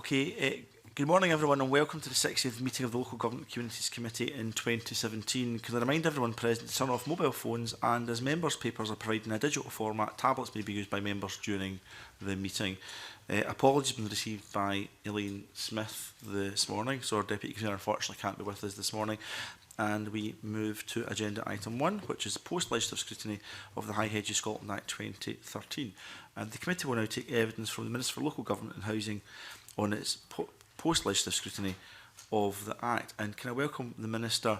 Good morning everyone and welcome to the 60th meeting of the Local Government Communities Committee in 2017. Can I remind everyone present to turn off mobile phones, and as members' papers are provided in a digital format, tablets may be used by members during the meeting. Apologies have been received by Elaine Smith this morning, so our Deputy Convener unfortunately can't be with us this morning. And we move to agenda item 1, which is post-legislative scrutiny of the High Hedges Scotland Act 2013. And the committee will now take evidence from the Minister for Local Government and Housing on its post-legislative scrutiny of the Act. And can I welcome the Minister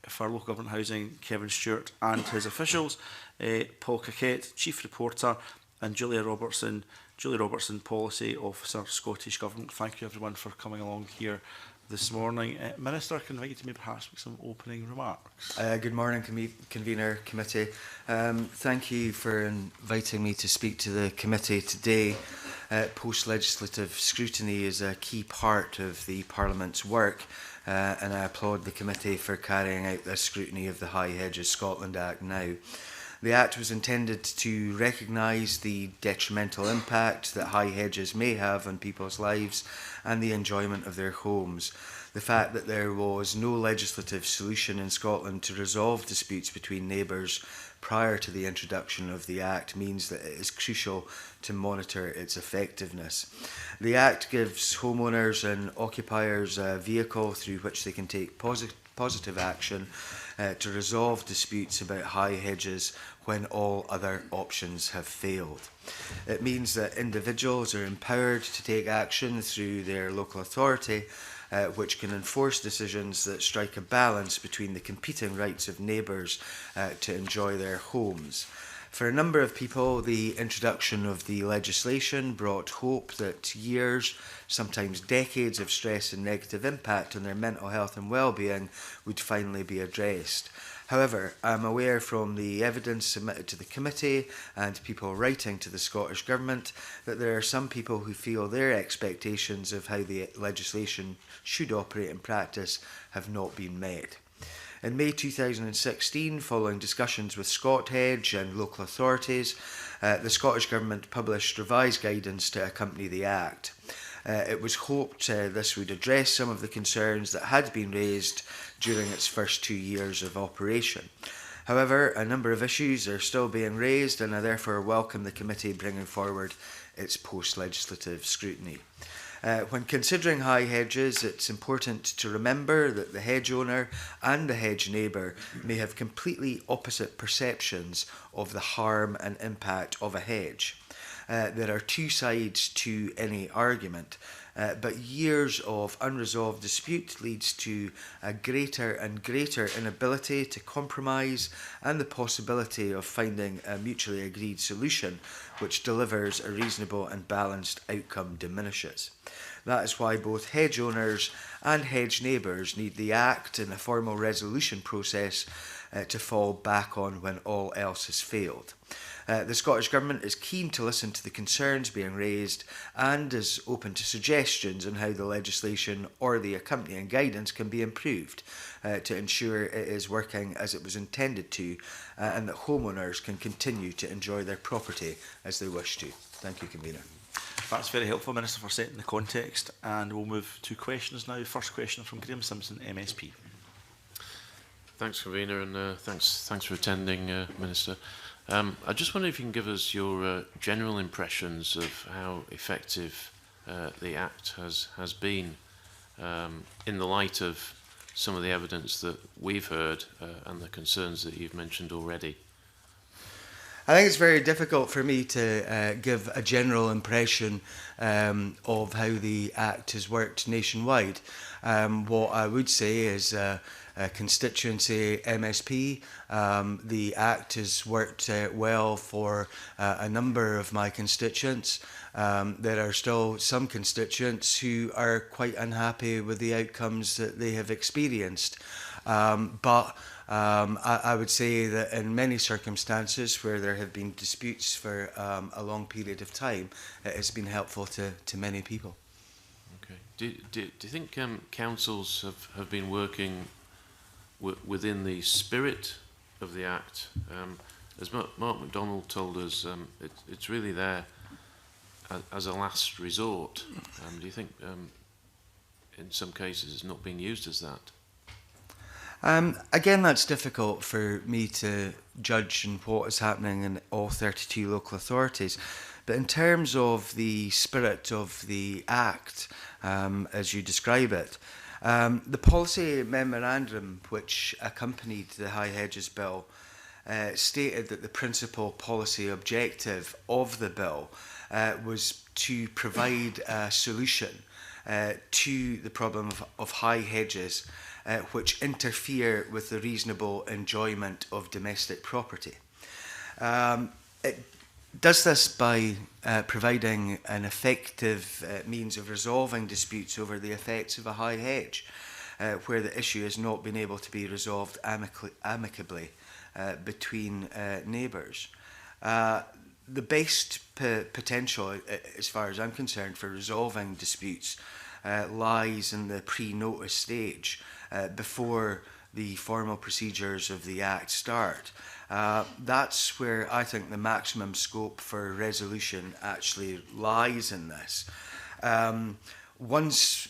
for Local Government and Housing, Kevin Stewart, and his officials, Paul Caquette, Chief Reporter, and Julia Robertson, Policy Officer, Scottish Government. Thank you everyone for coming along here this morning. Minister, can I invite you to maybe perhaps make some opening remarks? Good morning, Convener Committee. Thank you for inviting me to speak to the committee today. Post-legislative scrutiny is a key part of the Parliament's work, and I applaud the committee for carrying out this scrutiny of the High Hedges Scotland Act now. The Act was intended to recognise the detrimental impact that high hedges may have on people's lives and the enjoyment of their homes. The fact that there was no legislative solution in Scotland to resolve disputes between neighbours prior to the introduction of the Act means that it is crucial to monitor its effectiveness. The Act gives homeowners and occupiers a vehicle through which they can take positive action to resolve disputes about high hedges when all other options have failed. It means that individuals are empowered to take action through their local authority, which can enforce decisions that strike a balance between the competing rights of neighbours to enjoy their homes. For a number of people, the introduction of the legislation brought hope that years, sometimes decades of stress and negative impact on their mental health and well-being would finally be addressed. However, I'm aware from the evidence submitted to the committee and people writing to the Scottish Government that there are some people who feel their expectations of how the legislation should operate in practice have not been met. In May 2016, following discussions with ScotHedge and local authorities, the Scottish Government published revised guidance to accompany the Act. It was hoped this would address some of the concerns that had been raised during its first 2 years of operation. However, a number of issues are still being raised, and I therefore welcome the committee bringing forward its post-legislative scrutiny. When considering high hedges, it's important to remember that the hedge owner and the hedge neighbour may have completely opposite perceptions of the harm and impact of a hedge. There are two sides to any argument, but years of unresolved dispute leads to a greater and greater inability to compromise and the possibility of finding a mutually agreed solution which delivers a reasonable and balanced outcome diminishes. That is why both hedge owners and hedge neighbours need the Act and a formal resolution process to fall back on when all else has failed. The Scottish Government is keen to listen to the concerns being raised and is open to suggestions on how the legislation or the accompanying guidance can be improved to ensure it is working as it was intended to and that homeowners can continue to enjoy their property as they wish to. Thank you, Convener. That's very helpful, Minister, for setting the context, and we'll move to questions now. First question from Graham Simpson, MSP. Thanks, Convener, and thanks for attending, Minister. I just wonder if you can give us your general impressions of how effective the Act has been in the light of some of the evidence that we've heard and the concerns that you've mentioned already. I think it's very difficult for me to give a general impression of how the Act has worked nationwide. What I would say is a constituency MSP, the Act has worked well for a number of my constituents. There are still some constituents who are quite unhappy with the outcomes that they have experienced. But I would say that in many circumstances where there have been disputes for a long period of time, it has been helpful to many people. Okay. Do you think councils have been working within the spirit of the Act? As Mark MacDonald told us, it's really there as a last resort. Do you think in some cases it's not being used as that? Again, that's difficult for me to judge in what is happening in all 32 local authorities. But in terms of the spirit of the Act, as you describe it, the policy memorandum which accompanied the High Hedges Bill stated that the principal policy objective of the bill was to provide a solution to the problem of high hedges which interfere with the reasonable enjoyment of domestic property. It does this by providing an effective means of resolving disputes over the effects of a high hedge, where the issue has not been able to be resolved amicably between neighbours. The best potential, as far as I'm concerned, for resolving disputes lies in the pre-notice stage before the formal procedures of the Act start. That's where I think the maximum scope for resolution actually lies in this. Once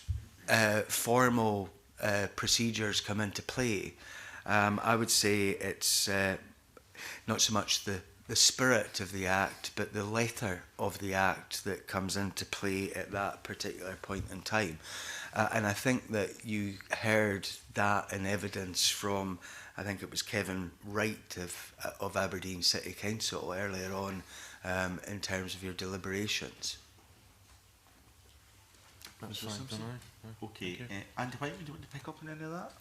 formal procedures come into play, I would say it's not so much the spirit of the Act, but the letter of the Act that comes into play at that particular point in time. And I think that you heard that in evidence from, I think it was Kevin Wright of Aberdeen City Council earlier on in terms of your deliberations. That's fine, don't I? Okay. Andy White, do you want to pick up on any of that?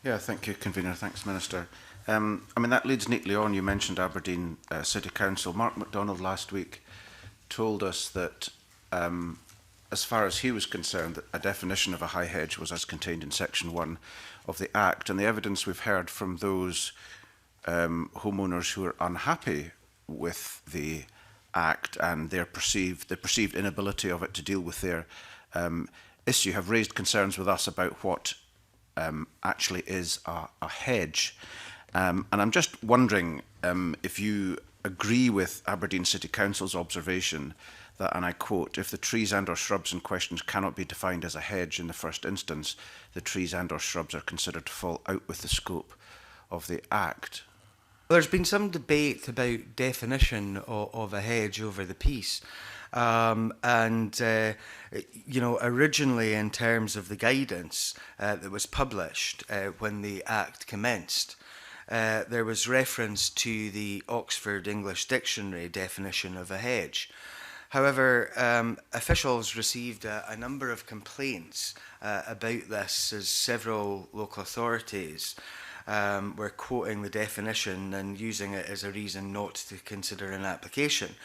Yeah, thank you, Convener. Thanks, Minister. I mean, that leads neatly on. You mentioned Aberdeen City Council. Mark MacDonald last week told us that, as far as he was concerned, that a definition of a high hedge was as contained in Section 1 of the Act. And the evidence we've heard from those homeowners who are unhappy with the Act and the perceived inability of it to deal with their issue have raised concerns with us about what actually is a hedge. And I'm just wondering if you agree with Aberdeen City Council's observation that, and I quote, if the trees and or shrubs in question cannot be defined as a hedge in the first instance, the trees and or shrubs are considered to fall out with the scope of the Act. There's been some debate about definition of a hedge over the piece. You know, originally in terms of the guidance that was published when the Act commenced, there was reference to the Oxford English Dictionary definition of a hedge. However, officials received a number of complaints about this, as several local authorities were quoting the definition and using it as a reason not to consider an application.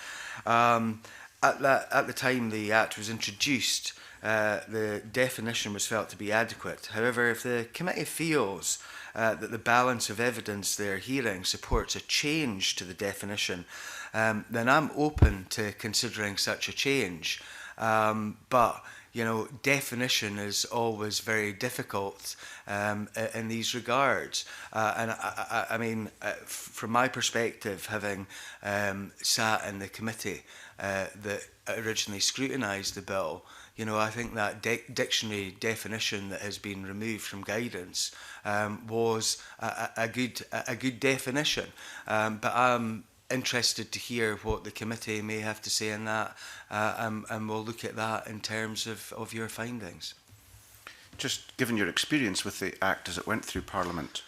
At the time the Act was introduced, the definition was felt to be adequate. However, if the committee feels that the balance of evidence they're hearing supports a change to the definition, then I'm open to considering such a change. But you know, definition is always very difficult in these regards. And I mean, from my perspective, having sat in the committee that originally scrutinised the bill, you know, I think that dictionary definition that has been removed from guidance was a good definition. But I'm interested to hear what the committee may have to say on that, and we'll look at that in terms of your findings. Just given your experience with the Act as it went through Parliament,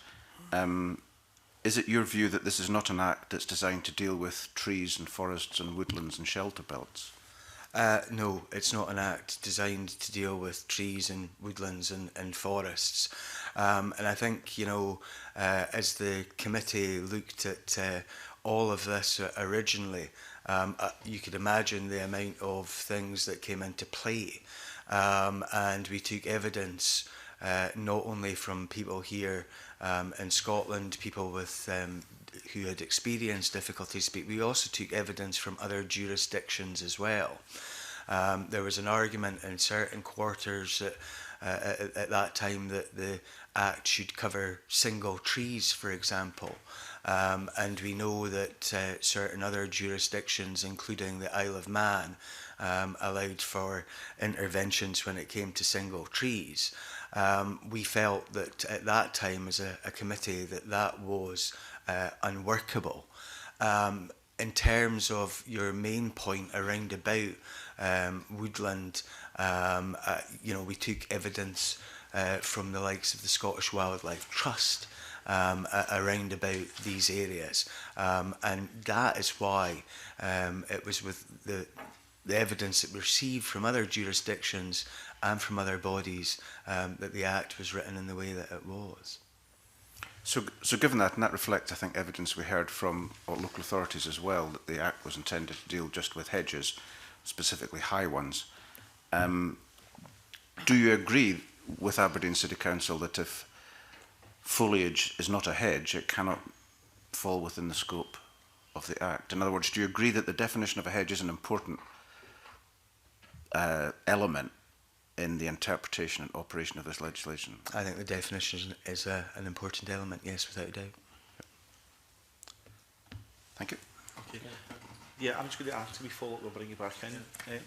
is it your view that this is not an Act that's designed to deal with trees and forests and woodlands and shelter belts? No, it's not an Act designed to deal with trees and woodlands and forests. And I think, you know, as the committee looked at all of this originally, you could imagine the amount of things that came into play. And we took evidence not only from people here in Scotland, people with who had experienced difficulties, but we also took evidence from other jurisdictions as well. There was an argument in certain quarters at that time that the Act should cover single trees, for example. And we know that certain other jurisdictions, including the Isle of Man, allowed for interventions when it came to single trees. We felt that at that time as a committee that was unworkable. In terms of your main point around about woodland, we took evidence from the likes of the Scottish Wildlife Trust around about these areas, and that is why it was with the evidence that we received from other jurisdictions and from other bodies that the Act was written in the way that it was. So given that, and that reflects, I think, evidence we heard from local authorities as well, that the Act was intended to deal just with hedges, specifically high ones. Do you agree with Aberdeen City Council that if foliage is not a hedge, it cannot fall within the scope of the Act? In other words, do you agree that the definition of a hedge is an important element in the interpretation and operation of this legislation? I think the definition is an important element, yes, without a doubt. Thank you. Okay. Yeah, I'm just going to ask me follow up. We'll bring you back in,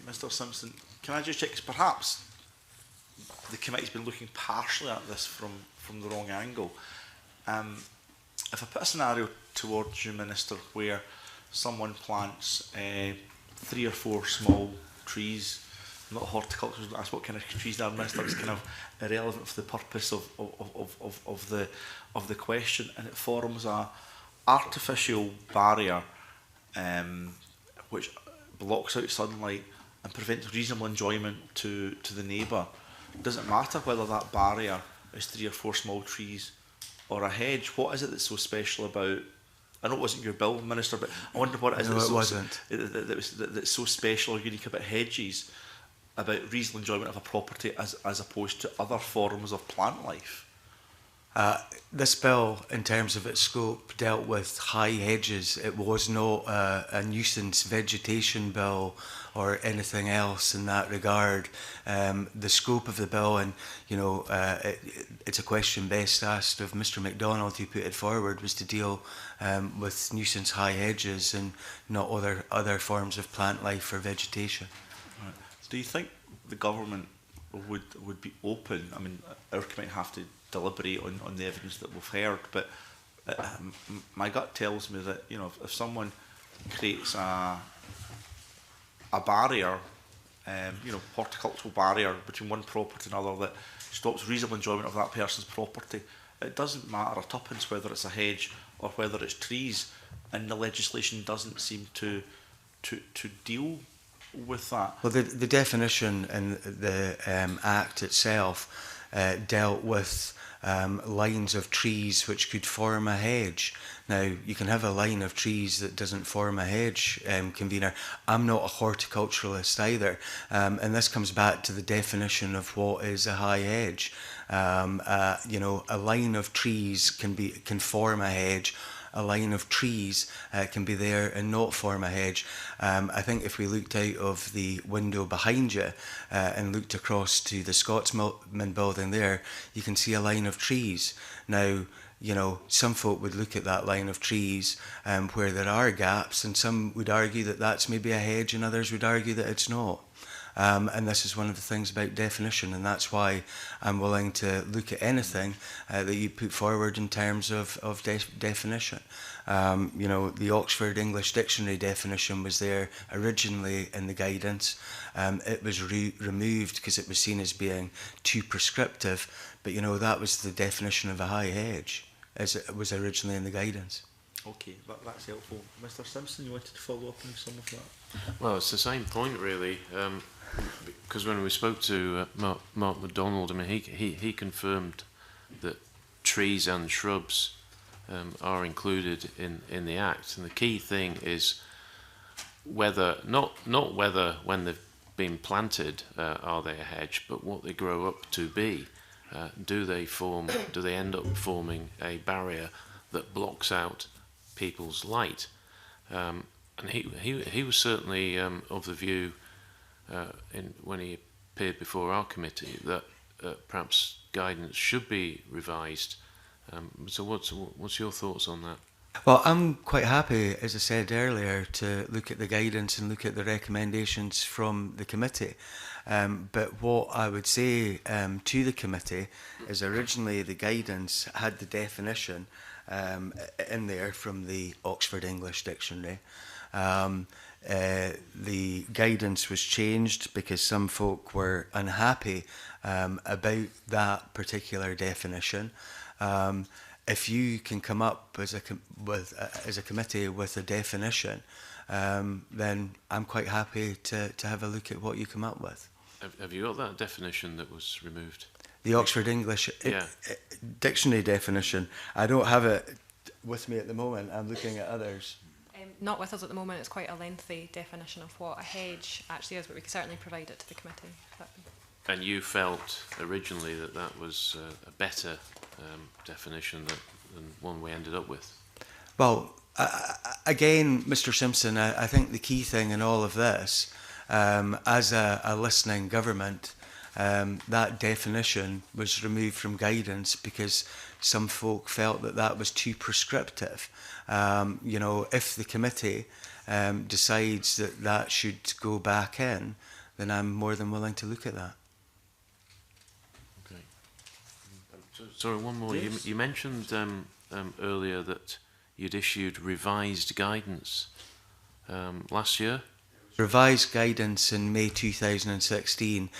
Mr. Simpson. Can I just check? 'Cause perhaps the committee's been looking partially at this from the wrong angle. If I put a scenario towards you, Minister, where someone plants 3 or 4 small trees, not horticulture, that's what kind of trees they are, Minister, it's kind of irrelevant for the purpose of the question, and it forms a artificial barrier which blocks out sunlight and prevents reasonable enjoyment to the neighbour. Does it matter whether that barrier is 3 or 4 small trees or a hedge? What is it that's so special about? I know it wasn't your bill, Minister, but I wonder what it is that's so special or unique about hedges, about reasonable enjoyment of a property as opposed to other forms of plant life. This bill, in terms of its scope, dealt with high hedges. It was not a nuisance vegetation bill or anything else in that regard. The scope of the bill, and it's a question best asked of Mr. MacDonald, who put it forward, was to deal with nuisance high hedges and not other forms of plant life or vegetation. Right. Do you think the government would be open? I mean, our committee have to deliberate on the evidence that we've heard, but my gut tells me that if someone creates a barrier, horticultural barrier between one property and another that stops reasonable enjoyment of that person's property, it doesn't matter a tuppence whether it's a hedge or whether it's trees, and the legislation doesn't seem to deal with that. Well, the definition in the Act itself dealt with lines of trees which could form a hedge. Now, you can have a line of trees that doesn't form a hedge, convener. I'm not a horticulturalist either, and this comes back to the definition of what is a high hedge. A line of trees can form a hedge. A line of trees can be there and not form a hedge. I think if we looked out of the window behind you and looked across to the Scotsman building there, you can see a line of trees. Now, some folk would look at that line of trees where there are gaps, and some would argue that that's maybe a hedge, and others would argue that it's not. And this is one of the things about definition, and that's why I'm willing to look at anything that you put forward in terms of definition. The Oxford English Dictionary definition was there originally in the guidance. It was removed because it was seen as being too prescriptive, but that was the definition of a high hedge as it was originally in the guidance. Okay, that's helpful. Mr. Simpson, you wanted to follow up on some of that? Well, it's the same point, really, because when we spoke to Mark MacDonald, I mean, he confirmed that trees and shrubs are included in the Act, and the key thing is whether, not whether when they've been planted are they a hedge, but what they grow up to be. Do they end up forming a barrier that blocks out people's light? And he was certainly of the view when he appeared before our committee that perhaps guidance should be revised. So what's your thoughts on that? Well, I'm quite happy, as I said earlier, to look at the guidance and look at the recommendations from the committee. But what I would say to the committee is originally the guidance had the definition in there from the Oxford English Dictionary. The guidance was changed because some folk were unhappy about that particular definition. If you can come up as a committee with a definition, then I'm quite happy to have a look at what you come up with. Have you got that definition that was removed? The Oxford English Dictionary definition. I don't have it with me at the moment. I'm looking at others. Not with us at the moment. It's quite a lengthy definition of what a hedge actually is, but we can certainly provide it to the committee. And you felt originally that that was a better definition than one we ended up with? Well, again, Mr. Simpson, I think the key thing in all of this, as a listening government, that definition was removed from guidance because some folk felt that that was too prescriptive. You know, if the committee decides that that should go back in, then I'm more than willing to look at that. Okay. Sorry, one more. Yes. You mentioned earlier that you'd issued revised guidance last year. Revised guidance in May 2016,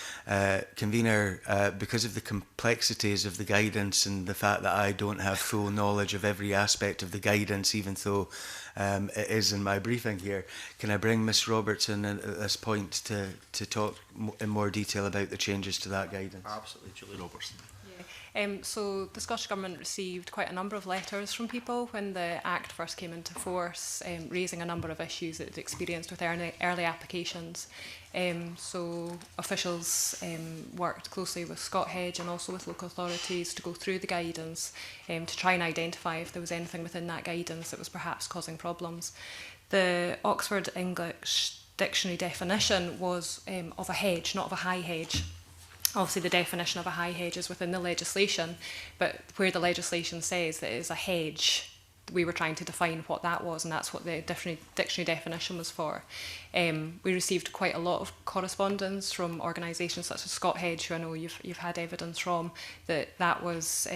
convener, because of the complexities of the guidance and the fact that I don't have full knowledge of every aspect of the guidance, even though it is in my briefing here, can I bring Miss Robertson at this point to talk in more detail about the changes to that guidance? Absolutely, Julie Robertson. So the Scottish Government received quite a number of letters from people when the Act first came into force, raising a number of issues that it experienced with early applications. So officials worked closely with Scott Hedge and also with local authorities to go through the guidance to try and identify if there was anything within that guidance that was perhaps causing problems. The Oxford English Dictionary definition was of a hedge, not of a high hedge. Obviously, the definition of a high hedge is within the legislation, but where the legislation says that it is a hedge, we were trying to define what that was, and that's what the dictionary definition was for. We received quite a lot of correspondence from organisations such as Scott Hedge, who I know you've had evidence from, that was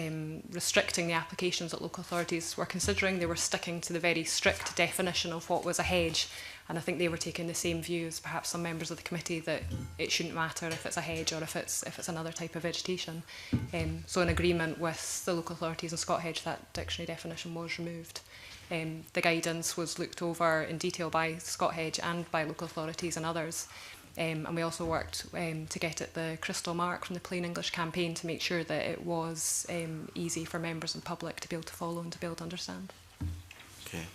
restricting the applications that local authorities were considering. They were sticking to the very strict definition of what was a hedge, and I think they were taking the same view as perhaps some members of the committee, that it shouldn't matter if it's a hedge or if it's another type of vegetation. So in agreement with the local authorities and Scott Hedge, that dictionary definition was removed. The guidance was looked over in detail by Scott Hedge and by local authorities and others. And we also worked to get it the crystal mark from the Plain English campaign to make sure that it was easy for members of the public to be able to follow and to be able to understand. Okay.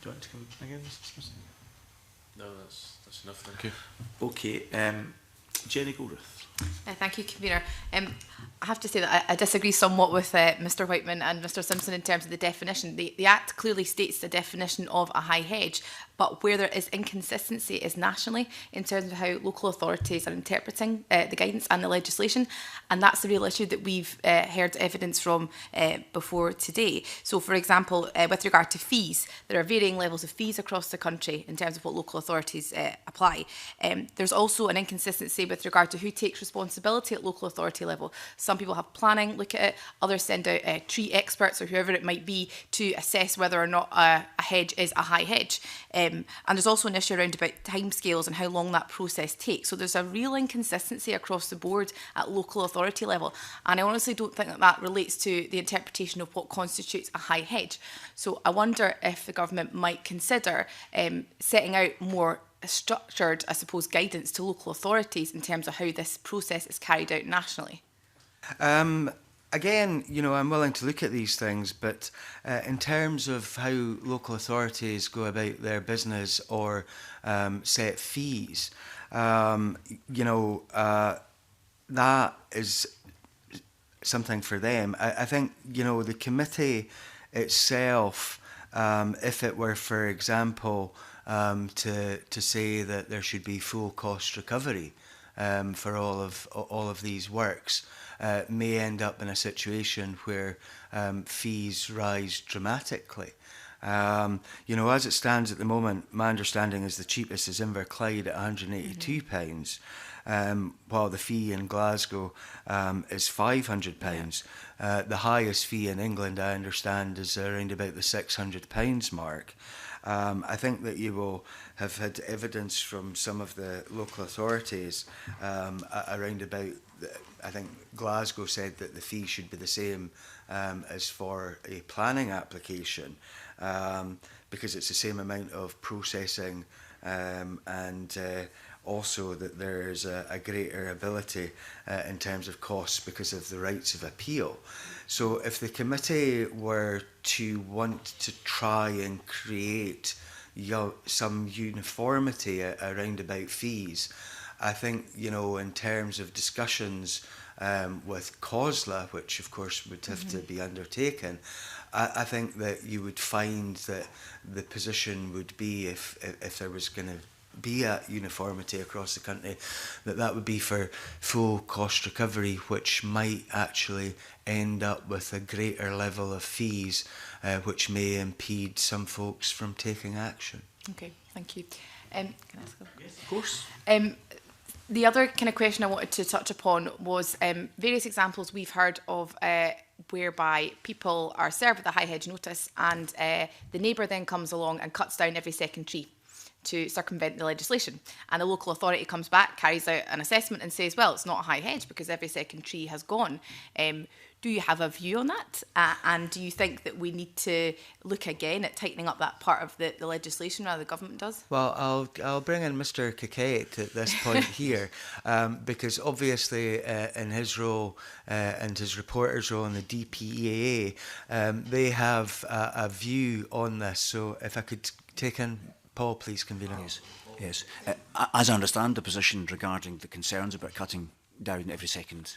Do you want to come again, Mr. Smith? No, that's enough. Thank you. Okay. Jenny Goldruth. Thank you, Convener. I have to say that I disagree somewhat with Mr Whiteman and Mr Simpson in terms of the definition. The Act clearly states the definition of a high hedge, but where there is inconsistency is nationally in terms of how local authorities are interpreting the guidance and the legislation, and that's the real issue that we've heard evidence from before today. So, for example, with regard to fees, there are varying levels of fees across the country in terms of what local authorities apply. There's also an inconsistency with regard to who takes responsibility at local authority level. Some people have planning look at it, others send out tree experts or whoever it might be to assess whether or not a hedge is a high hedge. And there's also an issue around about timescales and how long that process takes. So there's a real inconsistency across the board at local authority level. And I honestly don't think that relates to the interpretation of what constitutes a high hedge. So I wonder if the government might consider setting out more structured, I suppose, guidance to local authorities in terms of how this process is carried out nationally. Again, you know, I'm willing to look at these things, but in terms of how local authorities go about their business or set fees, you know, that is something for them. I think, you know, the committee itself, if it were, for example, to say that there should be full cost recovery for all of these works, may end up in a situation where fees rise dramatically. You know, as it stands at the moment, my understanding is the cheapest is Inverclyde at £182, while the fee in Glasgow is £500. The highest fee in England, I understand, is around about the £600 mark. I think that you will have had evidence from some of the local authorities around about, I think Glasgow said that the fee should be the same as for a planning application, because it's the same amount of processing, and also that there's a greater ability in terms of costs because of the rights of appeal. So if the committee were to want to try and create some uniformity around about fees, I think, you know, in terms of discussions with COSLA, which of course would have to be undertaken, I think that you would find that the position would be, if there was going to be a uniformity across the country, that would be for full cost recovery, which might actually end up with a greater level of fees, which may impede some folks from taking action. Okay, thank you. Can I ask Yes, of course. The other kind of question I wanted to touch upon was various examples we've heard of whereby people are served with a high hedge notice, and the neighbour then comes along and cuts down every second tree to circumvent the legislation. And the local authority comes back, carries out an assessment and says, well, it's not a high hedge because every second tree has gone. Do you have a view on that? And do you think that we need to look again at tightening up that part of the legislation rather than the government does? Well, I'll bring in Mr. Kakate at this point here, because obviously in his role and his reporter's role in the DPEAA, they have a view on this. So if I could take in Paul, please, convener. Yes. As I understand the position regarding the concerns about cutting down every second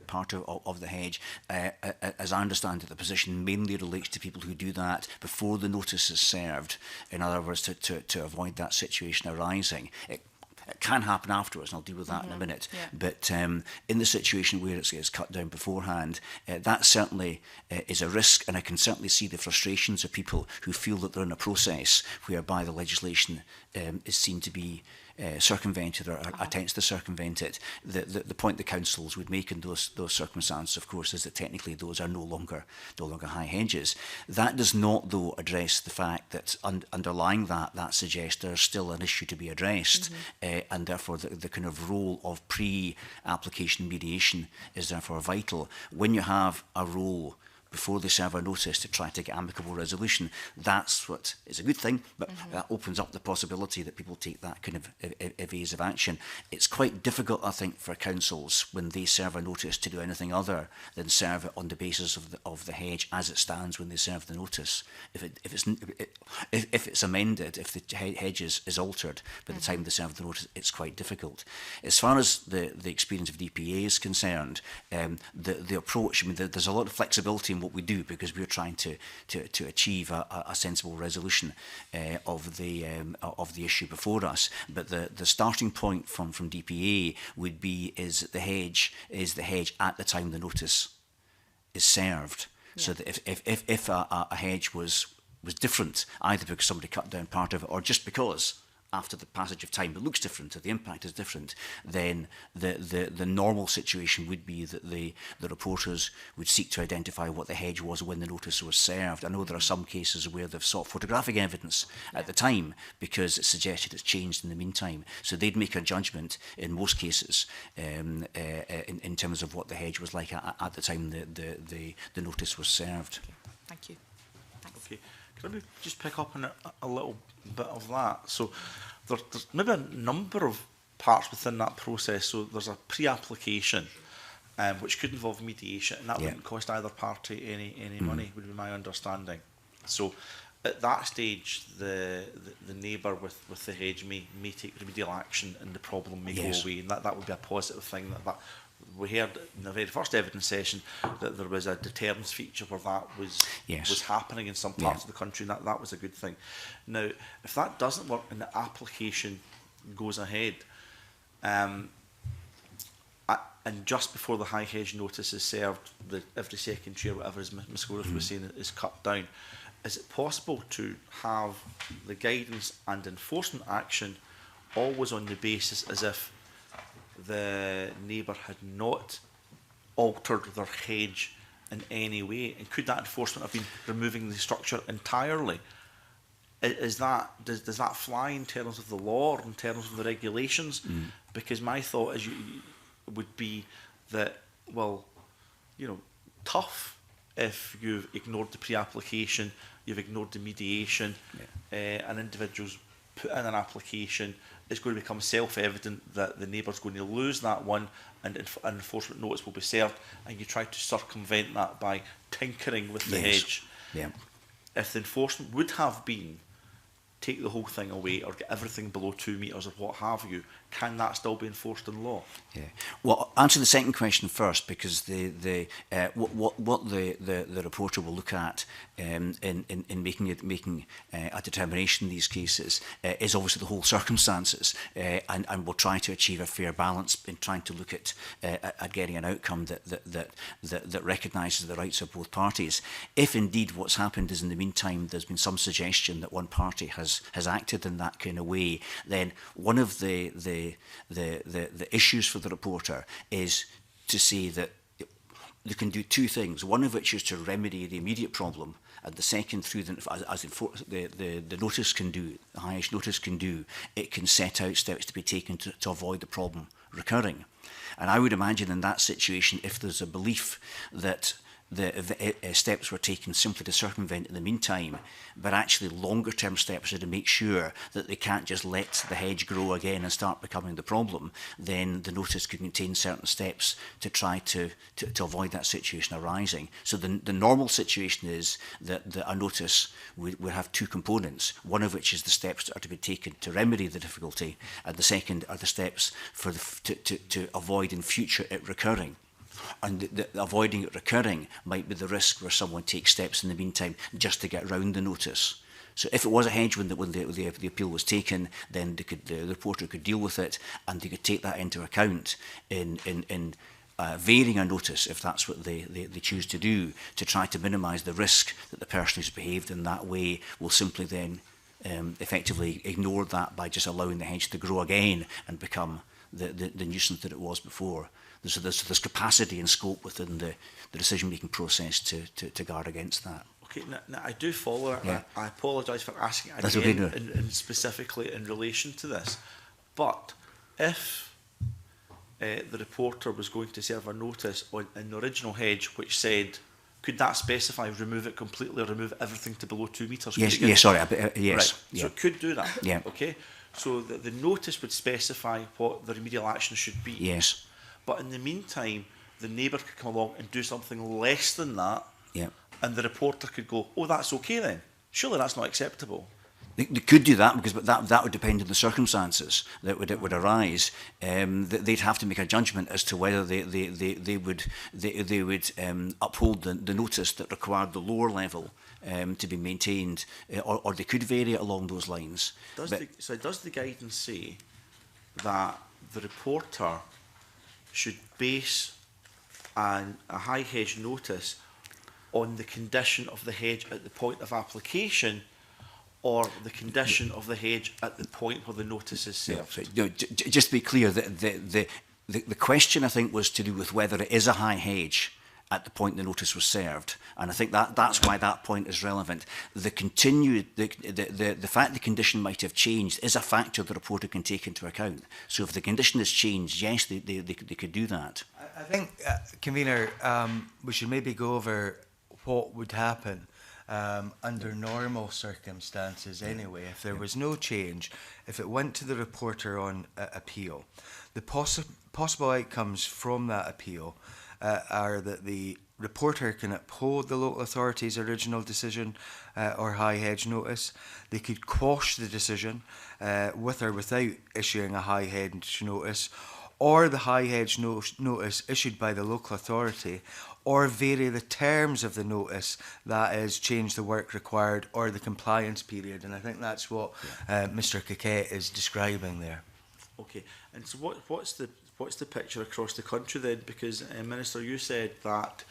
part of the hedge, as I understand it, the position mainly relates to people who do that before the notice is served. In other words, to avoid that situation arising. It can happen afterwards, and I'll deal with that in a minute. Yeah. But in the situation where it's cut down beforehand, that certainly is a risk, and I can certainly see the frustrations of people who feel that they're in a process whereby the legislation is seen to be circumvented or attempts to circumvent it. The point the councils would make in those circumstances, of course, is that technically those are no longer high hedges. That does not, though, address the fact that underlying that suggests there's still an issue to be addressed, and therefore the kind of role of pre-application mediation is therefore vital. When you have a role before they serve a notice to try to get amicable resolution, that's what is a good thing, but that opens up the possibility that people take that kind of evasive action. It's quite difficult, I think, for councils when they serve a notice to do anything other than serve it on the basis of the hedge as it stands when they serve the notice. If it's amended, if the hedge is altered by the time they serve the notice, it's quite difficult. As far as the experience of DPA is concerned, the approach, I mean, there's a lot of flexibility in what we do because we're trying to achieve a sensible resolution of the issue before us. But the starting point from DPA would be is the hedge at the time the notice is served. Yeah. So that if a hedge was different, either because somebody cut down part of it or just because after the passage of time it looks different or the impact is different, then the normal situation would be that the reporters would seek to identify what the hedge was when the notice was served. I know there are some cases where they've sought photographic evidence at the time because it suggested it's changed in the meantime. So they'd make a judgment in most cases in terms of what the hedge was like at the time the notice was served. Okay. Thank you. Thanks. Okay. Can I just pick up on a little bit of that? So there's maybe a number of parts within that process. So there's a pre-application, which could involve mediation, and that wouldn't cost either party any money, would be my understanding. So at that stage, the neighbour with the hedge may take remedial action, and the problem may go away, and that would be a positive thing. That we heard in the very first evidence session that there was a deterrence feature where that was happening in some parts of the country, and that was a good thing. Now, if that doesn't work and the application goes ahead, And just before the high hedge notice is served, every second tree or whatever, as Ms. Gorith was saying, is cut down. Is it possible to have the guidance and enforcement action always on the basis as if the neighbour had not altered their hedge in any way? And could that enforcement have been removing the structure entirely? Does that fly in terms of the law or in terms of the regulations? Because my thought is would be that, well, you know, tough if you've ignored the pre-application, you've ignored the mediation, and individuals put in an application, it's going to become self-evident that the neighbour's going to lose that one, and an enforcement notice will be served, and you try to circumvent that by tinkering with the hedge. Yeah. If the enforcement would have been take the whole thing away or get everything below 2 metres or what have you, can that still be enforced in law? Yeah. Well, answer the second question first, because what the reporter will look at in making a determination in these cases is obviously the whole circumstances, and will try to achieve a fair balance in trying to look at getting an outcome that recognises the rights of both parties. If indeed what's happened is in the meantime there's been some suggestion that one party has acted in that kind of way, then one of the issues for the reporter is to say that they can do two things, one of which is to remedy the immediate problem, and the second, through the notice can do, the high-edge notice can do, it can set out steps to be taken to avoid the problem recurring. And I would imagine in that situation, if there's a belief that the steps were taken simply to circumvent in the meantime, but actually longer term steps are to make sure that they can't just let the hedge grow again and start becoming the problem, then the notice could contain certain steps to try to avoid that situation arising. So the normal situation is that a notice would have two components, one of which is the steps that are to be taken to remedy the difficulty, and the second are the steps for to avoid in future it recurring. And the avoiding it recurring might be the risk where someone takes steps in the meantime just to get round the notice. So if it was a hedge when the appeal was taken, then the reporter could deal with it, and they could take that into account in varying a notice, if that's what they choose to do, to try to minimise the risk that the person who's behaved in that way will simply then effectively ignore that by just allowing the hedge to grow again and become the nuisance that it was before. So there's capacity and scope within the decision-making process to guard against that. Okay, now I do follow it. Yeah. I apologise for asking again, That's okay, no. in specifically in relation to this. But if the reporter was going to serve a notice on an original hedge which said, could that specify remove it completely or remove everything to below 2 metres? Yes, sorry, yes. Right, yeah. so it could do that. Yeah. Okay, so the notice would specify what the remedial action should be. Yes. But in the meantime, the neighbour could come along and do something less than that, Yeah. and the reporter could go, oh, that's okay then. Surely that's not acceptable. They could do that, because that would depend on the circumstances that would arise. They'd have to make a judgment as to whether they would uphold the notice that required the lower level to be maintained, or they could vary it along those lines. Does the guidance say that the reporter should base a high hedge notice on the condition of the hedge at the point of application, or the condition of the hedge at the point where the notice is served? No, just to be clear, the question I think was to do with whether it is a high hedge at the point the notice was served, and I think that's why that point is relevant. The fact the condition might have changed is a factor the reporter can take into account. So if the condition has changed, yes, they could do that. I think, Convener, we should maybe go over what would happen under normal circumstances anyway, if there was no change, if it went to the reporter on appeal. The possible outcomes from that appeal are that the reporter can uphold the local authority's original decision or high hedge notice. They could quash the decision with or without issuing a high hedge notice, or the high hedge notice issued by the local authority, or vary the terms of the notice, that is, change the work required or the compliance period. And I think that's what Mr. Coquette is describing there. Okay, and so what's the picture across the country then? Because Minister, you said that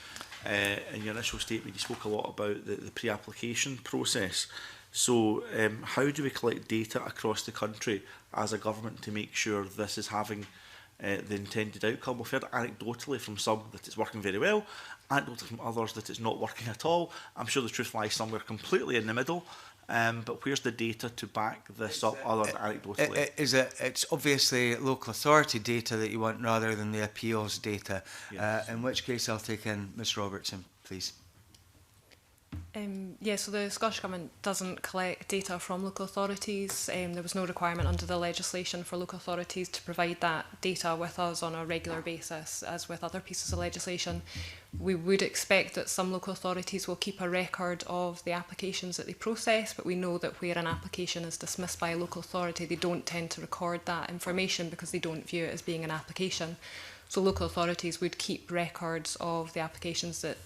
in your initial statement you spoke a lot about the pre-application process. So how do we collect data across the country as a government to make sure this is having the intended outcome? We've heard anecdotally from some that it's working very well, anecdotally from others that it's not working at all. I'm sure the truth lies somewhere completely in the middle. But where's the data to back this up other than anecdotally? It's obviously local authority data that you want rather than the appeals data. Yes. In which case I'll take in Ms Robertson, please. Yeah, so the Scottish Government doesn't collect data from local authorities. There was no requirement under the legislation for local authorities to provide that data with us on a regular basis, as with other pieces of legislation. We would expect that some local authorities will keep a record of the applications that they process, but we know that where an application is dismissed by a local authority, they don't tend to record that information because they don't view it as being an application. So local authorities would keep records of the applications that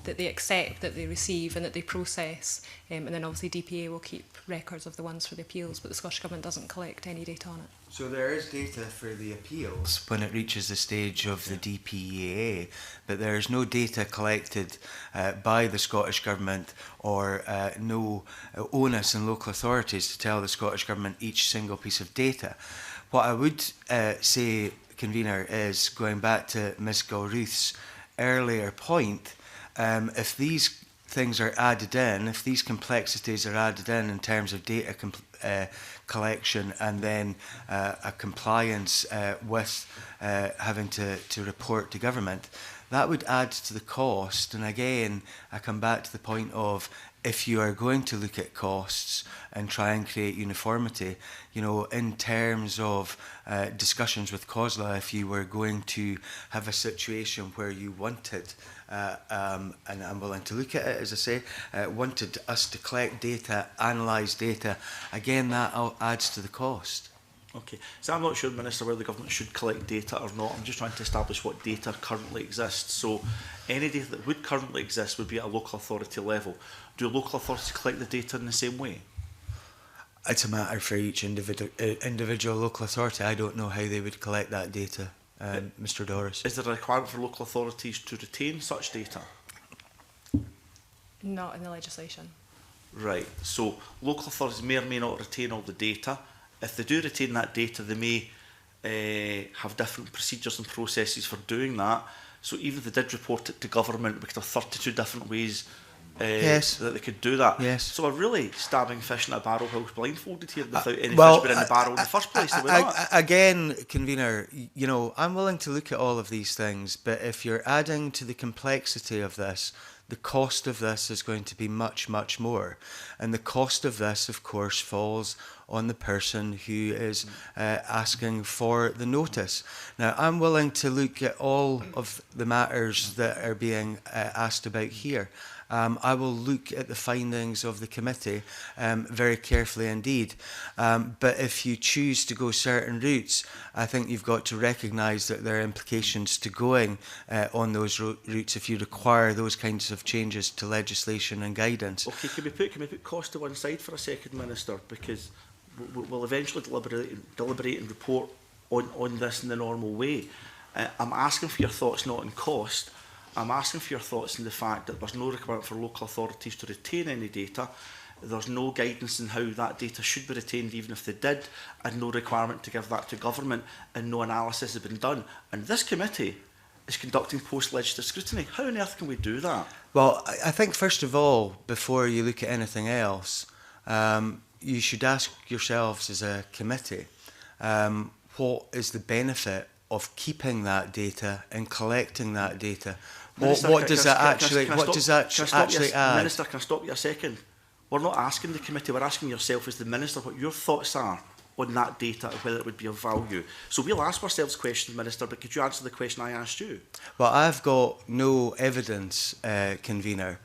they accept, that they receive and that they process, and then obviously DPA will keep records of the ones for the appeals, but the Scottish Government doesn't collect any data on it. So there is data for the appeals when it reaches the stage of the DPEA, but there is no data collected by the Scottish Government or no onus on local authorities to tell the Scottish Government each single piece of data. What I would say, Convener, is going back to Ms Gilruth's earlier point, if these things are added in, if these complexities are added in terms of data collection and then a compliance with having to report to government, that would add to the cost. And again, I come back to the point of, if you are going to look at costs and try and create uniformity, you know, in terms of discussions with COSLA, if you were going to have a situation where you wanted, and I'm willing to look at it, as I say, wanted us to collect data, analyse data, again, that adds to the cost. Okay, so I'm not sure, Minister, whether the government should collect data or not. I'm just trying to establish what data currently exists. So any data that would currently exist would be at a local authority level. Do local authorities collect the data in the same way? It's a matter for each individual local authority. I don't know how they would collect that data, Mr Doris. Is there a requirement for local authorities to retain such data? Not in the legislation. Right, so local authorities may or may not retain all the data. If they do retain that data, they may have different procedures and processes for doing that. So even if they did report it to government, we could have 32 different ways yes, that they could do that. Yes. So we're really stabbing fish in a barrel whilst blindfolded here without any fish being in the barrel in the first place. Again, Convener, you know, I'm willing to look at all of these things, but if you're adding to the complexity of this, the cost of this is going to be much, much more. And the cost of this, of course, falls on the person who is asking for the notice. Now, I'm willing to look at all of the matters that are being asked about here. I will look at the findings of the committee very carefully indeed. But if you choose to go certain routes, I think you've got to recognise that there are implications to going on those routes if you require those kinds of changes to legislation and guidance. Okay, can we put cost to one side for a second, Minister? Because we'll eventually deliberate and report on this in the normal way. I'm asking for your thoughts not on cost. I'm asking for your thoughts on the fact that there's no requirement for local authorities to retain any data. There's no guidance on how that data should be retained, even if they did, and no requirement to give that to government, and no analysis has been done. And this committee is conducting post-legislative scrutiny. How on earth can we do that? Well, I think first of all, before you look at anything else, you should ask yourselves as a committee, what is the benefit of keeping that data and collecting that data? Minister, what does that actually add? Minister, can I stop you a second? We're not asking the committee, we're asking yourself as the Minister what your thoughts are on that data and whether it would be of value. So we'll ask ourselves questions, Minister, but could you answer the question I asked you? Well, I've got no evidence, Convener,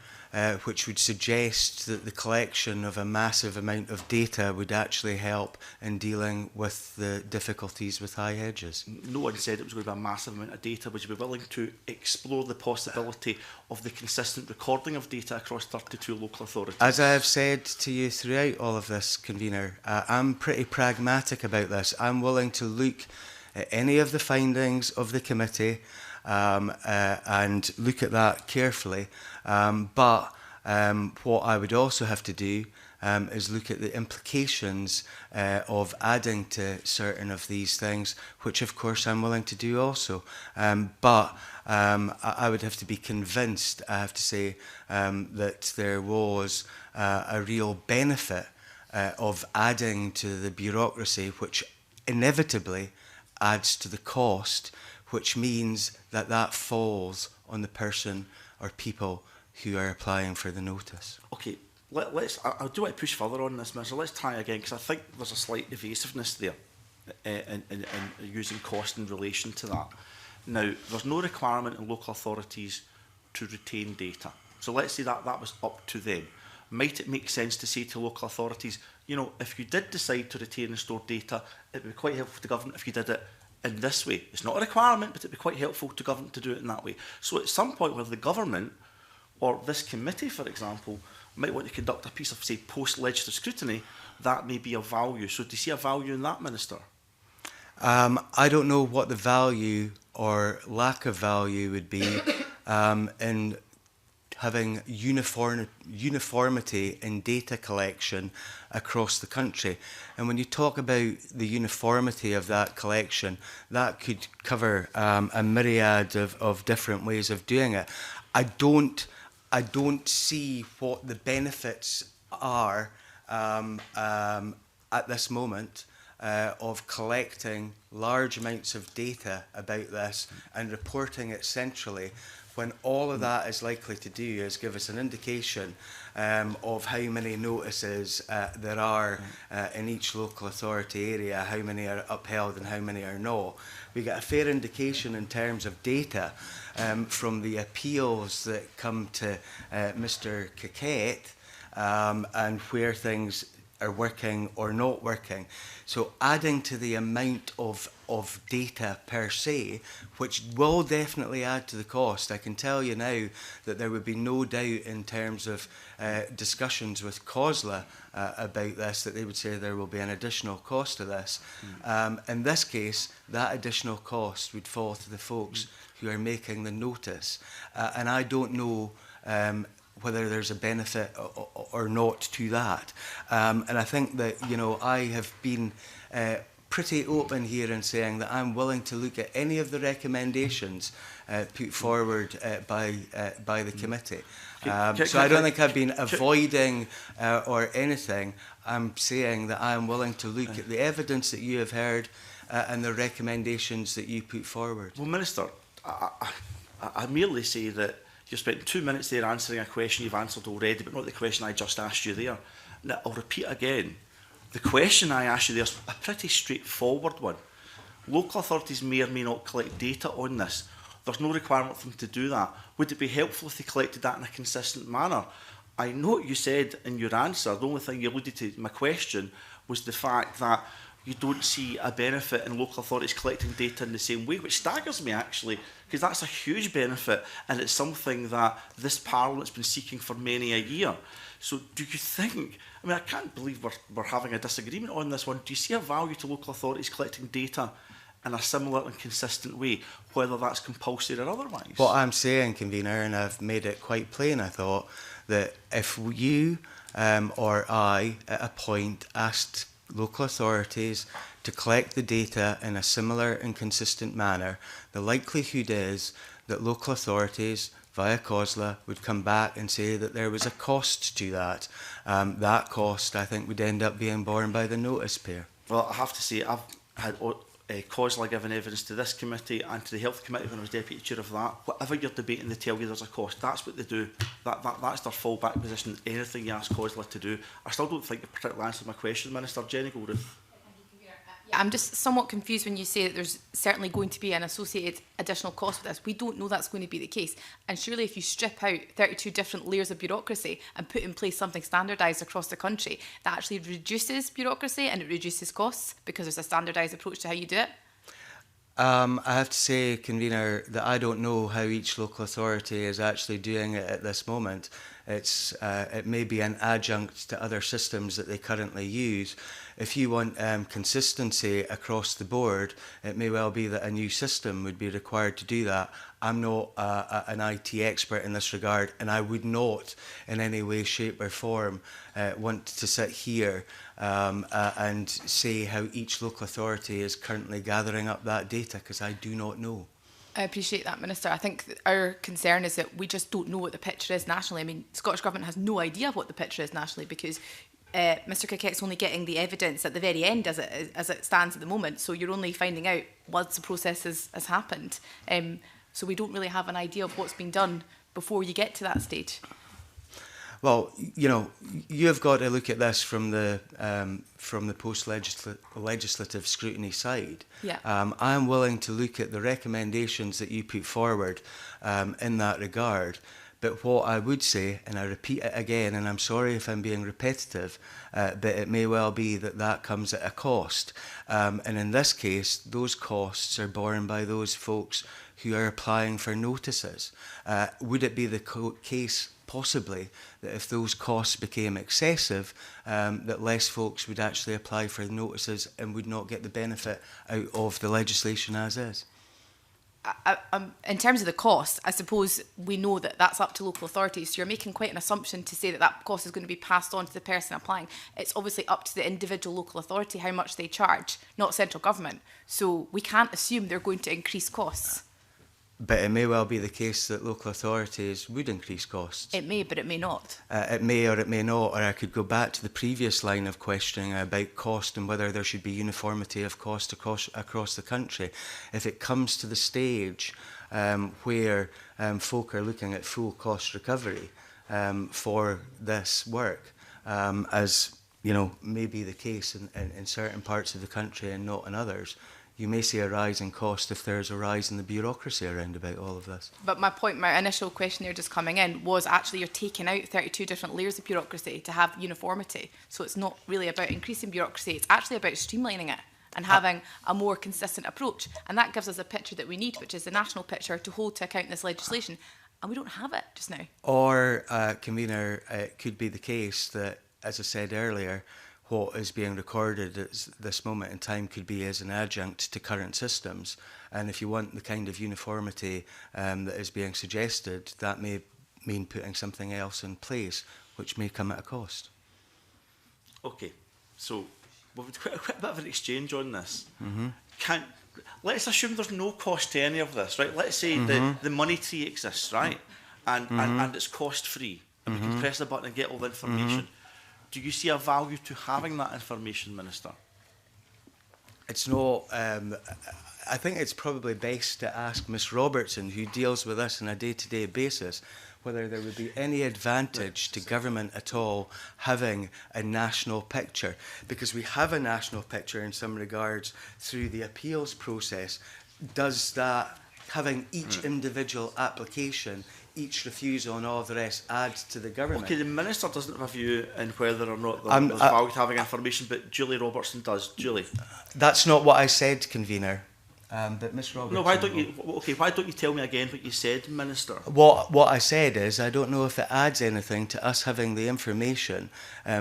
which would suggest that the collection of a massive amount of data would actually help in dealing with the difficulties with high hedges. No one said it was going to be a massive amount of data. Would you be willing to explore the possibility of the consistent recording of data across 32 local authorities? As I have said to you throughout all of this, Convener, I'm pretty pragmatic about this. I'm willing to look at any of the findings of the committee and look at that carefully. But what I would also have to do is look at the implications of adding to certain of these things, which of course I'm willing to do also. But I would have to be convinced, I have to say, that there was a real benefit of adding to the bureaucracy, which inevitably adds to the cost, which means that that falls on the person or people who are applying for the notice. Okay, I do want to push further on this, Minister. Let's try again, because I think there's a slight evasiveness there in using cost in relation to that. Now, there's no requirement in local authorities to retain data. So let's say that was up to them. Might it make sense to say to local authorities, you know, if you did decide to retain and store data, it would be quite helpful to government if you did it in this way. It's not a requirement, but it'd be quite helpful to government to do it in that way. So at some point where the government, or this committee, for example, might want to conduct a piece of, say, post-legislative scrutiny, that may be of value. So do you see a value in that, Minister? I don't know what the value or lack of value would be in having uniformity in data collection across the country. And when you talk about the uniformity of that collection, that could cover a myriad of different ways of doing it. I don't see what the benefits are at this moment of collecting large amounts of data about this and reporting it centrally, when all of that is likely to do is give us an indication of how many notices there are in each local authority area, how many are upheld and how many are not. We get a fair indication in terms of data from the appeals that come to Mr. Coquette and where things are working or not working. So adding to the amount of data per se, which will definitely add to the cost. I can tell you now that there would be no doubt in terms of discussions with COSLA about this, that they would say there will be an additional cost to this. In this case, that additional cost would fall to the folks who are making the notice. And I don't know whether there's a benefit or not to that. And I think that, you know, I have been pretty open here in saying that I'm willing to look at any of the recommendations put forward by the committee. So I don't think I've been avoiding or anything. I'm saying that I'm willing to look at the evidence that you have heard and the recommendations that you put forward. Well, Minister, I merely say that you spent 2 minutes there answering a question you've answered already, but not the question I just asked you there. Now, I'll repeat again. The question I asked you there is a pretty straightforward one. Local authorities may or may not collect data on this. There's no requirement for them to do that. Would it be helpful if they collected that in a consistent manner? I know what you said in your answer. The only thing you alluded to my question was the fact that you don't see a benefit in local authorities collecting data in the same way, which staggers me actually, because that's a huge benefit and it's something that this Parliament's been seeking for many a year. So do you think, I mean, I can't believe we're having a disagreement on this one. Do you see a value to local authorities collecting data in a similar and consistent way, whether that's compulsory or otherwise? What I'm saying, Convener, and I've made it quite plain, I thought, that if you or I at a point asked local authorities to collect the data in a similar and consistent manner, the likelihood is that local authorities via COSLA would come back and say that there was a cost to that. That cost, I think, would end up being borne by the notice payer. Well, I have to say, I've had COSLA given evidence to this committee and to the Health Committee when I was Deputy Chair of that. Whatever you're debating, they tell you there's a cost. That's what they do. That's their fallback position. Anything you ask COSLA to do. I still don't think you particularly answered my question, Minister. Jenny Golding. I'm just somewhat confused when you say that there's certainly going to be an associated additional cost with this. We don't know that's going to be the case. And surely if you strip out 32 different layers of bureaucracy and put in place something standardised across the country, that actually reduces bureaucracy and it reduces costs because there's a standardised approach to how you do it. I have to say, Convener, that I don't know how each local authority is actually doing it at this moment. It may be an adjunct to other systems that they currently use. If you want consistency across the board, it may well be that a new system would be required to do that. I'm not an IT expert in this regard, and I would not in any way, shape or form want to sit here and say how each local authority is currently gathering up that data, because I do not know. I appreciate that, Minister. I think our concern is that we just don't know what the picture is nationally. I mean, Scottish Government has no idea what the picture is nationally because Mr Cricket's only getting the evidence at the very end as it stands at the moment. So you're only finding out once the process has happened. So we don't really have an idea of what's been done before you get to that stage. Well, you know, you've got to look at this from the post-legislative scrutiny side. Yeah. I am willing to look at the recommendations that you put forward in that regard. But what I would say, and I repeat it again, and I'm sorry if I'm being repetitive, but it may well be that that comes at a cost. And in this case, those costs are borne by those folks who are applying for notices. Would it be the case possibly that if those costs became excessive, that less folks would actually apply for notices and would not get the benefit out of the legislation as is? In terms of the cost, I suppose we know that that's up to local authorities. So you're making quite an assumption to say that that cost is going to be passed on to the person applying. It's obviously up to the individual local authority how much they charge, not central government. So we can't assume they're going to increase costs. But it may well be the case that local authorities would increase costs. It may, but it may not. It may or it may not, or I could go back to the previous line of questioning about cost and whether there should be uniformity of cost across the country. If it comes to the stage where folk are looking at full cost recovery for this work, as you know, may be the case in certain parts of the country and not in others, you may see a rise in cost if there's a rise in the bureaucracy around about all of this. But my point, my initial question there just coming in was actually you're taking out 32 different layers of bureaucracy to have uniformity. So it's not really about increasing bureaucracy, it's actually about streamlining it and having a more consistent approach. And that gives us a picture that we need, which is the national picture to hold to account this legislation. And we don't have it just now. Or, Convener, it could be the case that, as I said earlier, what is being recorded at this moment in time could be as an adjunct to current systems. And if you want the kind of uniformity that is being suggested, that may mean putting something else in place, which may come at a cost. Okay, so we've had quite a bit of an exchange on this. Mm-hmm. Let's assume there's no cost to any of this, right? Let's say the money tree exists, right? And it's cost-free, and we can press the button and get all the information. Do you see a value to having that information, Minister? It's not. I think it's probably best to ask Ms Robertson, who deals with this on a day-to-day basis, whether there would be any advantage to government at all having a national picture. Because we have a national picture in some regards through the appeals process. Does that, having each individual application, each refusal and all of the rest adds to the government? Okay, the Minister doesn't have a view in whether or not there's value to having information, but Julie Robertson does. Julie? That's not what I said, Convener. But Ms Robertson... No, why don't you... Okay, why don't you tell me again what you said, Minister? What I said is, I don't know if it adds anything to us having the information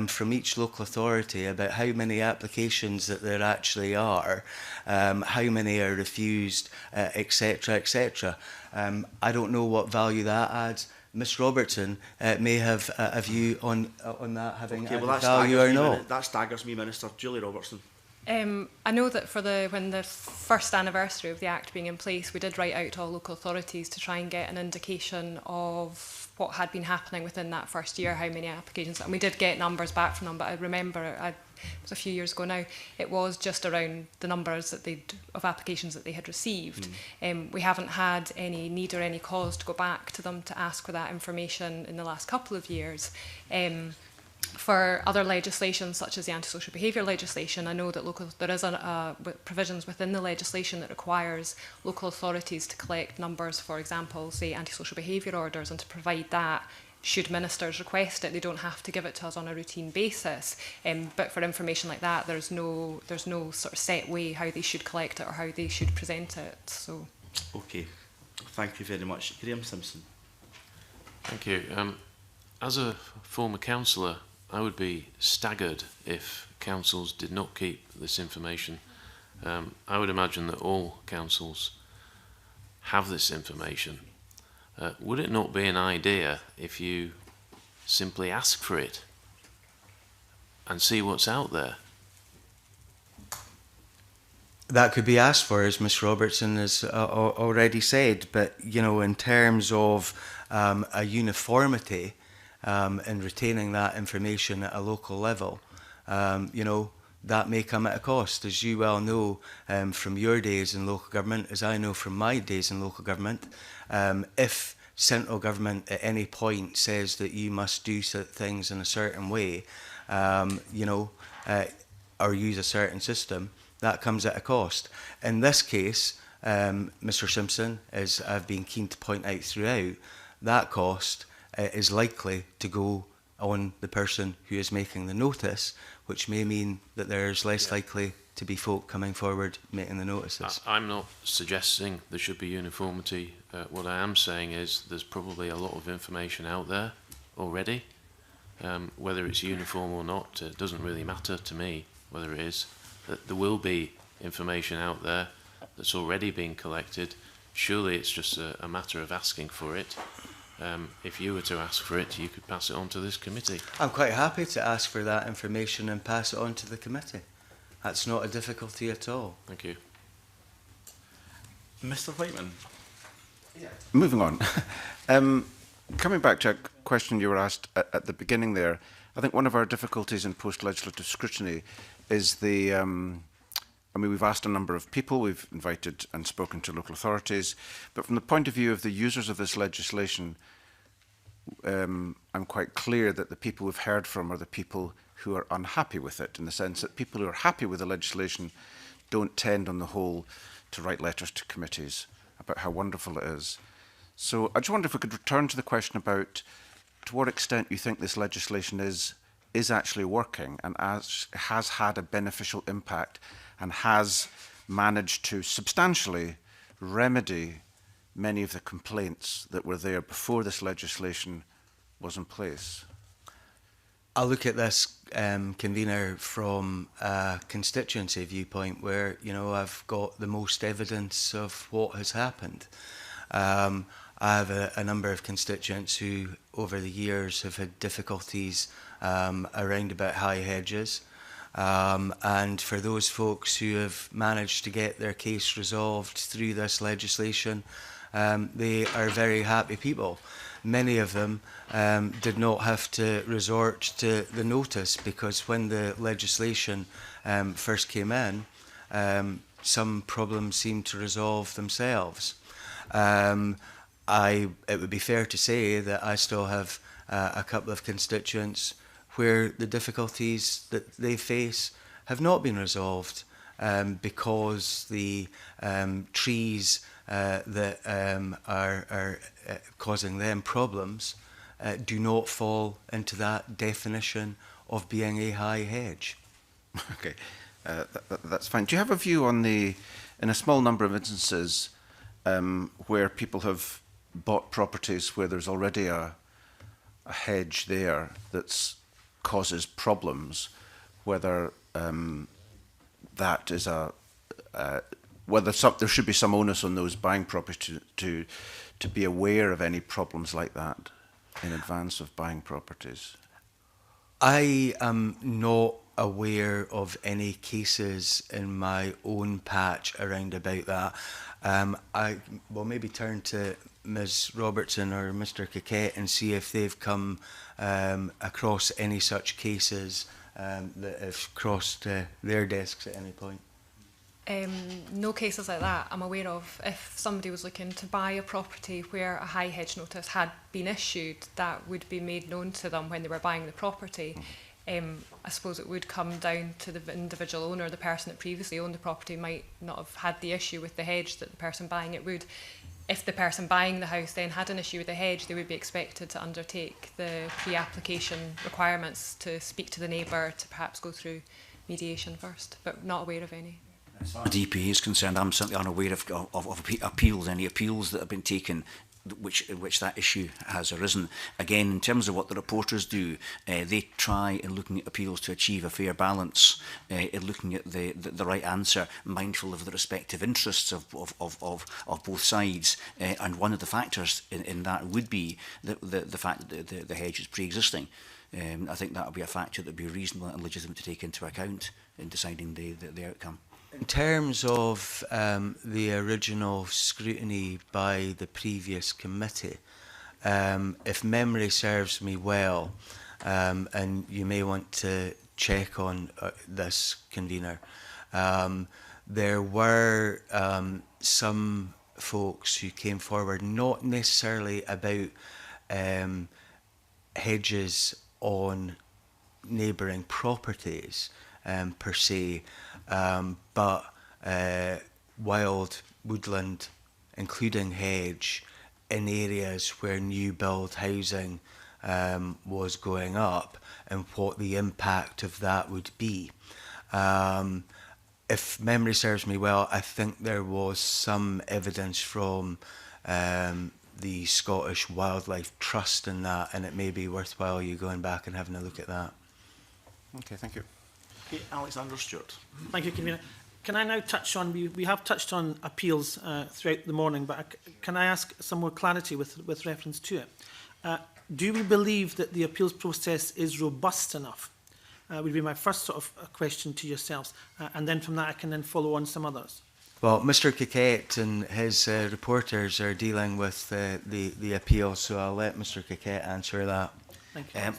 from each local authority about how many applications that there actually are, how many are refused, etc., etc. I don't know what value that adds. Ms Robertson may have a view on that having added value or not. That staggers me, Minister. Julie Robertson. I know that when the first anniversary of the Act being in place, we did write out to all local authorities to try and get an indication of what had been happening within that first year, how many applications, and we did get numbers back from them, but I remember, it was a few years ago now, it was just around the numbers of applications that they had received. We haven't had any need or any cause to go back to them to ask for that information in the last couple of years. For other legislation, such as the antisocial behaviour legislation, I know that there is provisions within the legislation that requires local authorities to collect numbers, for example, say antisocial behaviour orders, and to provide that should ministers request it. They don't have to give it to us on a routine basis. But for information like that, there's no sort of set way how they should collect it or how they should present it. So. Okay, thank you very much. Graham Simpson. Thank you. As a former councillor, I would be staggered if councils did not keep this information. I would imagine that all councils have this information. Would it not be an idea if you simply ask for it and see what's out there? That could be asked for, as Ms Robertson has already said, but you know, in terms of a uniformity in retaining that information at a local level, you know, that may come at a cost, as you well know from your days in local government, as I know from my days in local government. If central government at any point says that you must do things in a certain way, you know, or use a certain system, that comes at a cost. In this case, Mr Simpson, as I've been keen to point out throughout, that cost is likely to go on the person who is making the notice, which may mean that there's less likely to be folk coming forward making the notices. I'm not suggesting there should be uniformity. What I am saying is there's probably a lot of information out there already. Whether it's uniform or not, it doesn't really matter to me whether it is. There will be information out there that's already been collected. Surely it's just a matter of asking for it. If you were to ask for it, you could pass it on to this committee. I'm quite happy to ask for that information and pass it on to the committee. That's not a difficulty at all. Thank you. Mr Whiteman. Yeah. Moving on. Coming back to a question you were asked at the beginning there, I think one of our difficulties in post-legislative scrutiny is the, I mean, we've asked a number of people, we've invited and spoken to local authorities, but from the point of view of the users of this legislation, I'm quite clear that the people we've heard from are the people who are unhappy with it, in the sense that people who are happy with the legislation don't tend, on the whole, to write letters to committees about how wonderful it is. So I just wonder if we could return to the question about to what extent you think this legislation is actually working and has had a beneficial impact and has managed to substantially remedy many of the complaints that were there before this legislation was in place. I'll look at this, convener, from a constituency viewpoint where, you know, I've got the most evidence of what has happened. I have a number of constituents who, over the years, have had difficulties around about high hedges. And for those folks who have managed to get their case resolved through this legislation, they are very happy people. Many of them did not have to resort to the notice, because when the legislation first came in, some problems seemed to resolve themselves. It would be fair to say that I still have a couple of constituents where the difficulties that they face have not been resolved because the trees that are causing them problems do not fall into that definition of being a high hedge. Okay, that's fine. Do you have a view on in a small number of instances where people have bought properties where there's already a hedge there that causes problems, whether that is whether there should be some onus on those buying property to be aware of any problems like that in advance of buying properties? I am not aware of any cases in my own patch around about that. I will maybe turn to Ms Robertson or Mr Coquette and see if they've come across any such cases that have crossed their desks at any point. No cases like that I'm aware of. If somebody was looking to buy a property where a high hedge notice had been issued, that would be made known to them when they were buying the property. I suppose it would come down to the individual owner. The person that previously owned the property might not have had the issue with the hedge that the person buying it would. If the person buying the house then had an issue with the hedge, they would be expected to undertake the pre-application requirements to speak to the neighbour, to perhaps go through mediation first, but not aware of any. As far as the DPA is concerned, I'm certainly unaware of appeals, any appeals that have been taken which that issue has arisen. Again, in terms of what the reporters do, they try in looking at appeals to achieve a fair balance, in looking at the right answer, mindful of the respective interests of both sides. And one of the factors in that would be the fact that the hedge is pre-existing. I think that would be a factor that would be reasonable and legitimate to take into account in deciding the outcome. In terms of the original scrutiny by the previous committee, if memory serves me well, and you may want to check on this, convener, there were some folks who came forward, not necessarily about hedges on neighbouring properties per se, but wild woodland, including hedge, in areas where new build housing was going up, and what the impact of that would be. If memory serves me well, I think there was some evidence from the Scottish Wildlife Trust in that, and it may be worthwhile you going back and having a look at that. Okay, thank you. Okay, Alexander Stewart. Thank you, Convener. Can I now touch on, we have touched on appeals throughout the morning, but can I ask some more clarity with reference to it? Do we believe that the appeals process is robust enough? Would be my first sort of question to yourselves, and then from that I can then follow on some others. Well, Mr. Coquette and his reporters are dealing with the appeal, so I'll let Mr. Coquette answer that. Thank you.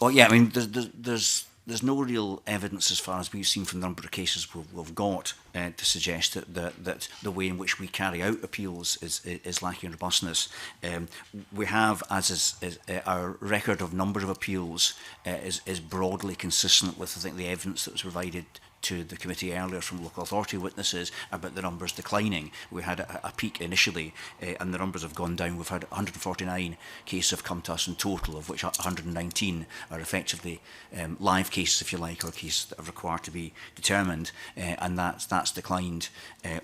Well, yeah, I mean, there's no real evidence, as far as we've seen from the number of cases we've got, to suggest that the way in which we carry out appeals is lacking robustness. We have, as is our record of number of appeals, is broadly consistent with, I think, the evidence that was provided to the committee earlier from local authority witnesses about the numbers declining. We had a peak initially, and the numbers have gone down. We've had 149 cases have come to us in total, of which 119 are effectively live cases, if you like, or cases that are required to be determined, and that's declined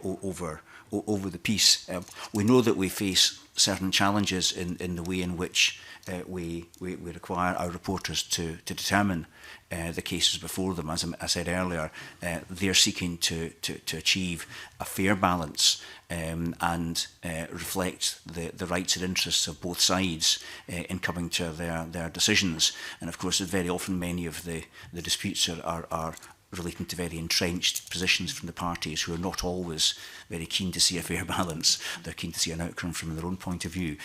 over the piece. We know that we face certain challenges in the way in which we require our reporters to determine the cases before them. As I said earlier, they're seeking to achieve a fair balance and reflect the rights and interests of both sides in coming to their decisions. And of course, very often many of the disputes are relating to very entrenched positions from the parties who are not always very keen to see a fair balance. They're keen to see an outcome from their own point of view.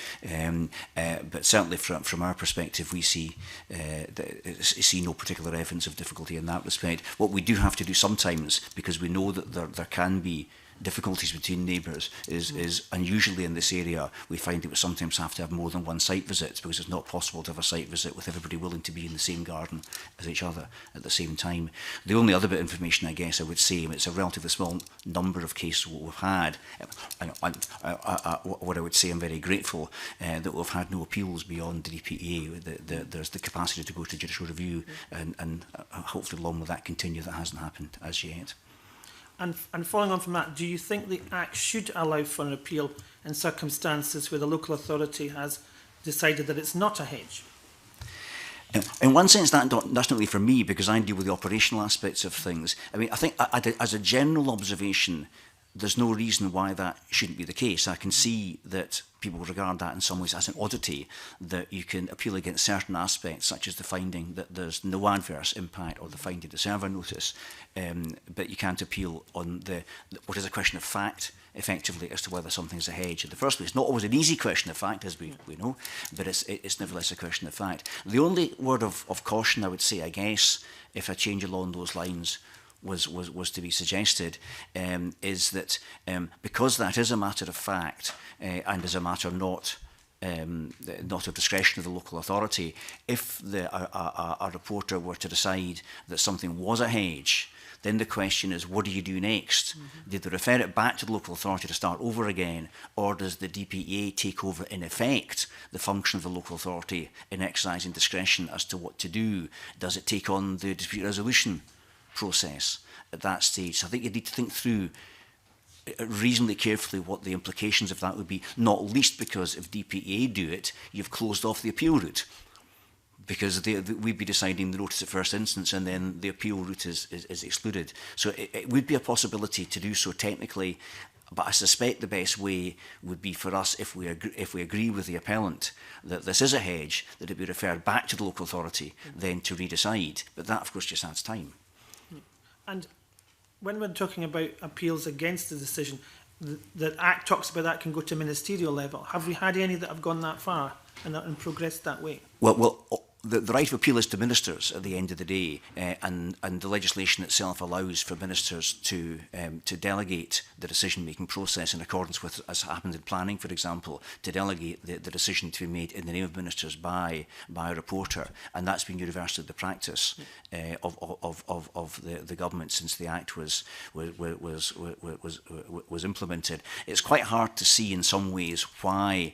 But certainly from our perspective, we see no particular evidence of difficulty in that respect. What we do have to do sometimes, because we know that there can be difficulties between neighbours, is unusually in this area we find that we sometimes have to have more than one site visit, because it's not possible to have a site visit with everybody willing to be in the same garden as each other at the same time. The only other bit of information, I guess I would say, it's a relatively small number of cases what we've had, what I would say, I'm very grateful that we've had no appeals beyond the DPA. There's the capacity to go to judicial review, and hopefully along with that continue. That hasn't happened as yet. And following on from that, do you think the Act should allow for an appeal in circumstances where the local authority has decided that it's not a hedge? In one sense, that's not really for me, because I deal with the operational aspects of things. I mean, I think as a general observation, there's no reason why that shouldn't be the case. I can see that people regard that in some ways as an oddity, that you can appeal against certain aspects, such as the finding that there's no adverse impact, or the finding to serve a notice, but you can't appeal on what is a question of fact, effectively, as to whether something's a hedge in the first place. Not always an easy question of fact, as we know, but it's nevertheless a question of fact. The only word of caution I would say, I guess, if a change along those lines was to be suggested, is that because that is a matter of fact and is a matter not of discretion of the local authority, if a reporter were to decide that something was a hedge, then the question is, what do you do next? Did they refer it back to the local authority to start over again, or does the DPA take over, in effect, the function of the local authority in exercising discretion as to what to do? Does it take on the dispute resolution process at that stage? So I think you need to think through reasonably carefully what the implications of that would be, not least because if DPA do it, you've closed off the appeal route, because we'd be deciding the notice at first instance and then the appeal route is excluded. So it would be a possibility to do so technically, but I suspect the best way would be for us, if we agree with the appellant that this is a hedge, that it be referred back to the local authority then to redecide. But that, of course, just adds time. And when we're talking about appeals against the decision, the Act talks about that can go to ministerial level. Have we had any that have gone that far and progressed that way? Well, the right of appeal is to ministers at the end of the day, and the legislation itself allows for ministers to delegate the decision-making process in accordance with, as happens in planning, for example, to delegate the decision to be made in the name of ministers by a reporter, and that's been universally the practice of the government since the Act was implemented. It's quite hard to see in some ways why,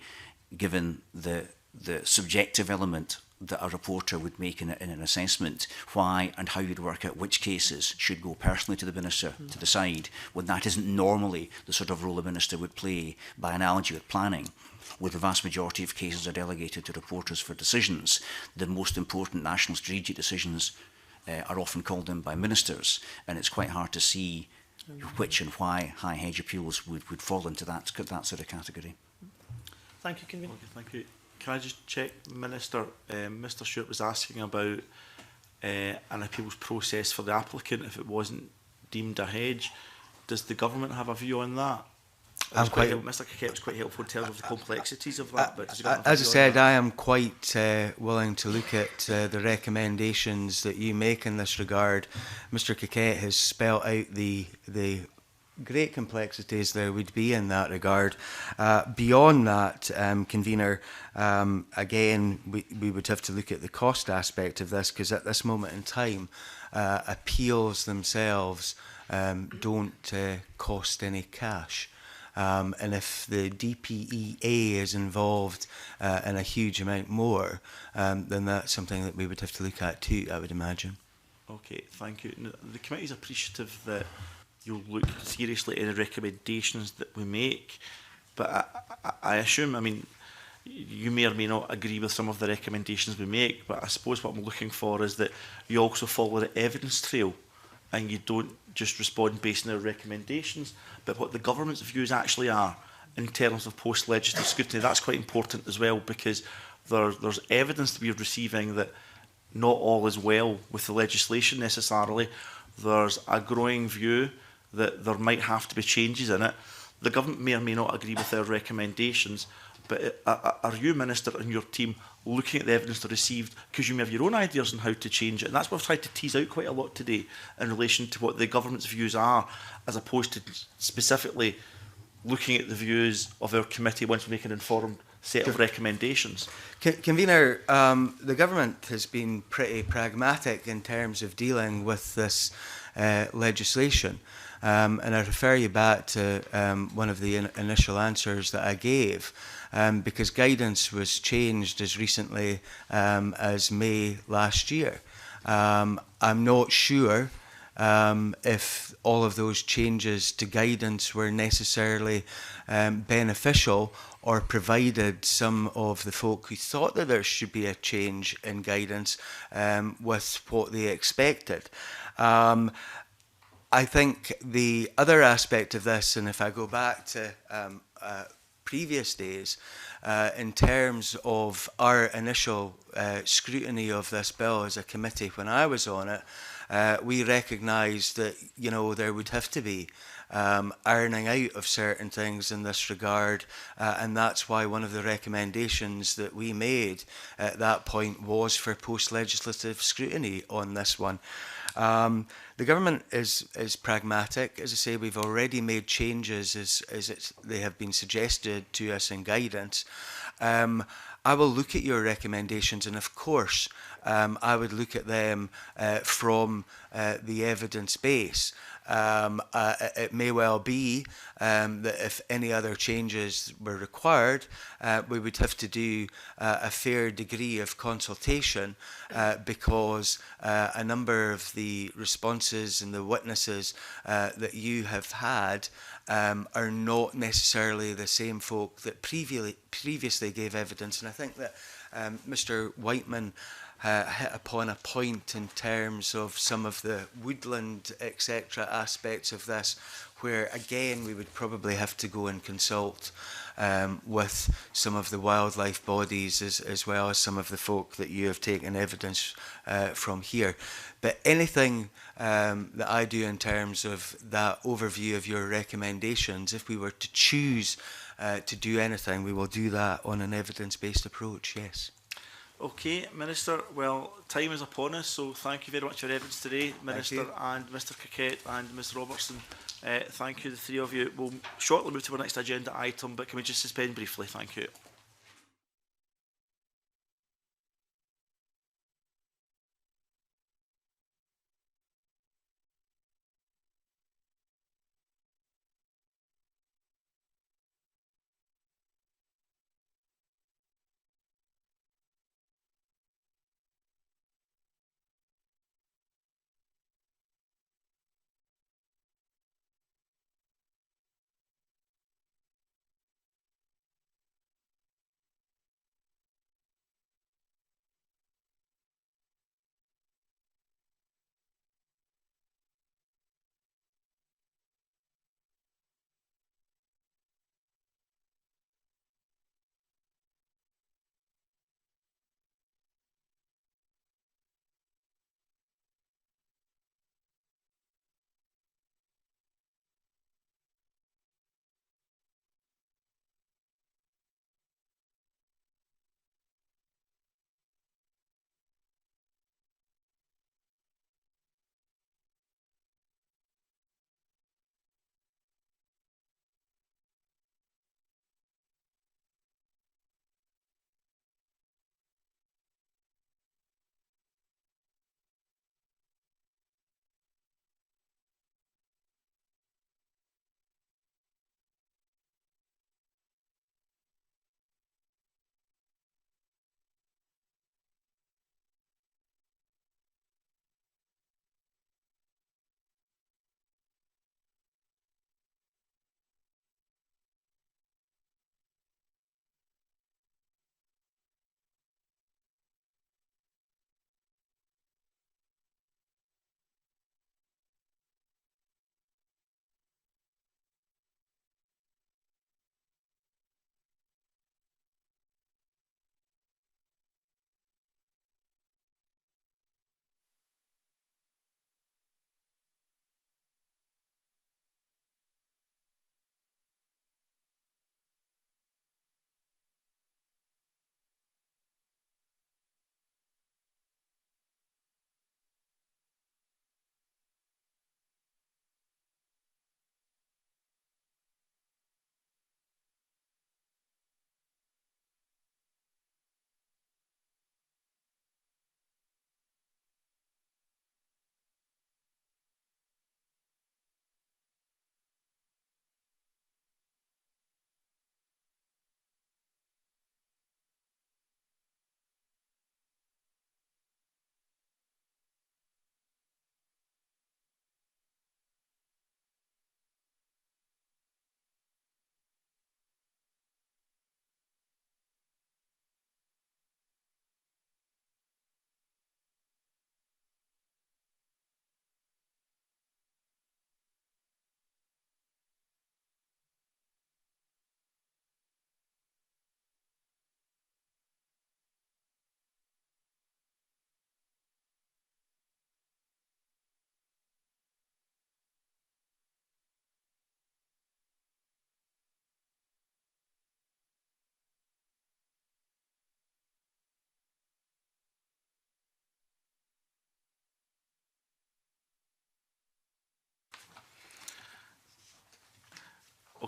given the subjective element that a reporter would make in an assessment, why and how you'd work out which cases should go personally to the minister to decide, when that isn't normally the sort of role a minister would play, by analogy with planning, where the vast majority of cases are delegated to reporters for decisions. The most important national strategic decisions are often called in by ministers, and it's quite hard to see which and why high hedge appeals would fall into that sort of category. Thank you, Convener. Okay, thank you. Can I just check, Minister? Mr. Stewart was asking about an appeals process for the applicant if it wasn't deemed a hedge. Does the government have a view on that? Mr. Kekep was quite helpful in terms of the complexities of that. But as I said, I am quite willing to look at the recommendations that you make in this regard. Mr. Kekep has spelt out the great complexities there would be in that regard. Beyond that, Convener, again, we would have to look at the cost aspect of this, because at this moment in time, appeals themselves don't cost any cash. And if the DPEA is involved in a huge amount more, then that's something that we would have to look at too, I would imagine. Okay, thank you. Now, the committee is appreciative that you'll look seriously at the recommendations that we make, but I assume, I mean, you may or may not agree with some of the recommendations we make, but I suppose what I'm looking for is that you also follow the evidence trail and you don't just respond based on their recommendations, but what the government's views actually are in terms of post-legislative scrutiny. That's quite important as well, because there's evidence to be receiving that not all is well with the legislation necessarily. There's a growing view that there might have to be changes in it. The government may or may not agree with their recommendations, but are you, Minister, and your team looking at the evidence they received, because you may have your own ideas on how to change it? And that's what I've tried to tease out quite a lot today in relation to what the government's views are, as opposed to specifically looking at the views of our committee once we make an informed set of recommendations. Convener, the government has been pretty pragmatic in terms of dealing with this legislation. And I refer you back to one of the initial answers that I gave, because guidance was changed as recently as May last year. I'm not sure if all of those changes to guidance were necessarily beneficial or provided some of the folk who thought that there should be a change in guidance with what they expected. I think the other aspect of this, and if I go back to previous days, in terms of our initial scrutiny of this bill as a committee when I was on it, we recognised that, you know, there would have to be ironing out of certain things in this regard, and that's why one of the recommendations that we made at that point was for post-legislative scrutiny on this one. The government is pragmatic. As I say, we've already made changes as they have been suggested to us in guidance. I will look at your recommendations, and of course, I would look at them from the evidence base. It may well be that if any other changes were required, we would have to do a fair degree of consultation because a number of the responses and the witnesses that you have had are not necessarily the same folk that previously gave evidence. And I think that Mr. Whiteman hit upon a point in terms of some of the woodland, etc. aspects of this, where again we would probably have to go and consult with some of the wildlife bodies as well as some of the folk that you have taken evidence from here. But anything that I do in terms of that overview of your recommendations, if we were to choose to do anything, we will do that on an evidence-based approach, yes. Okay, Minister, well, time is upon us, so thank you very much for your evidence today, Minister and Mr Cockett and Ms Robertson. Thank you, the three of you. We'll shortly move to our next agenda item, but can we just suspend briefly? Thank you.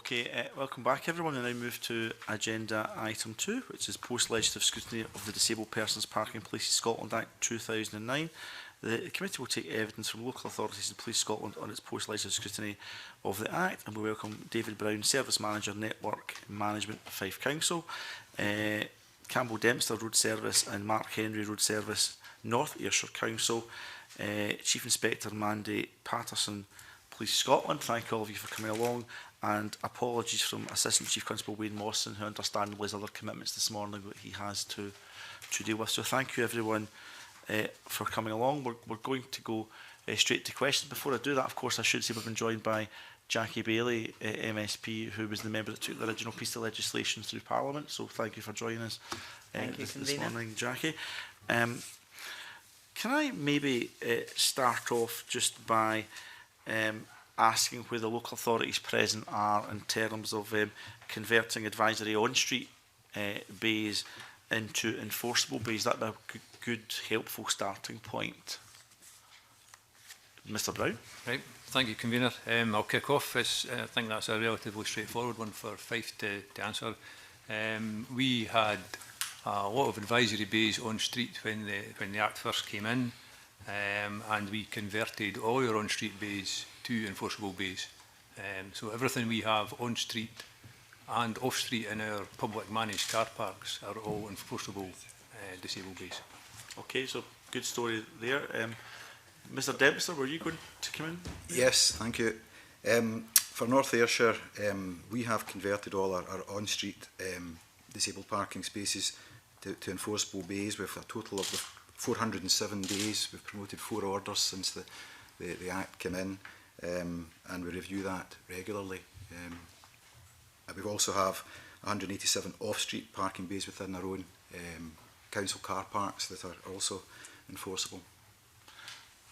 Okay, welcome back everyone. We now move to agenda item 2, which is post-legislative scrutiny of the Disabled Persons Parking Places Scotland Act 2009. The committee will take evidence from local authorities and Police Scotland on its post-legislative scrutiny of the Act, and we welcome David Brown, Service Manager, Network Management, Fife Council, Campbell Dempster, Road Service, and Mark Henry, Road Service, North Ayrshire Council, Chief Inspector Mandy Patterson, Police Scotland. Thank all of you for coming along, and apologies from Assistant Chief Constable Wayne Mawson, who understandably has other commitments this morning that he has to deal with. So thank you everyone for coming along. We're going to go straight to questions. Before I do that, of course, I should say we've been joined by Jackie Bailey, MSP, who was the member that took the original piece of legislation through Parliament. So thank you for joining us this morning, Jackie. Can I maybe start off just by asking where the local authorities present are in terms of converting advisory on-street bays into enforceable bays? That'd be a good, helpful starting point. Mr. Brown. Right, thank you, Convener. I'll kick off. I think that's a relatively straightforward one for Fife to answer. We had a lot of advisory bays on street when the Act first came in, and we converted all our on-street bays to enforceable bays. So everything we have on street and off street in our public managed car parks are all enforceable disabled bays. Okay, so good story there. Mr. Dempster, were you going to come in? Yes, thank you. For North Ayrshire, we have converted all our on-street disabled parking spaces to enforceable bays with a total of 407 bays. We've promoted 4 orders since the Act came in, and we review that regularly. We also have 187 off-street parking bays within our own council car parks that are also enforceable.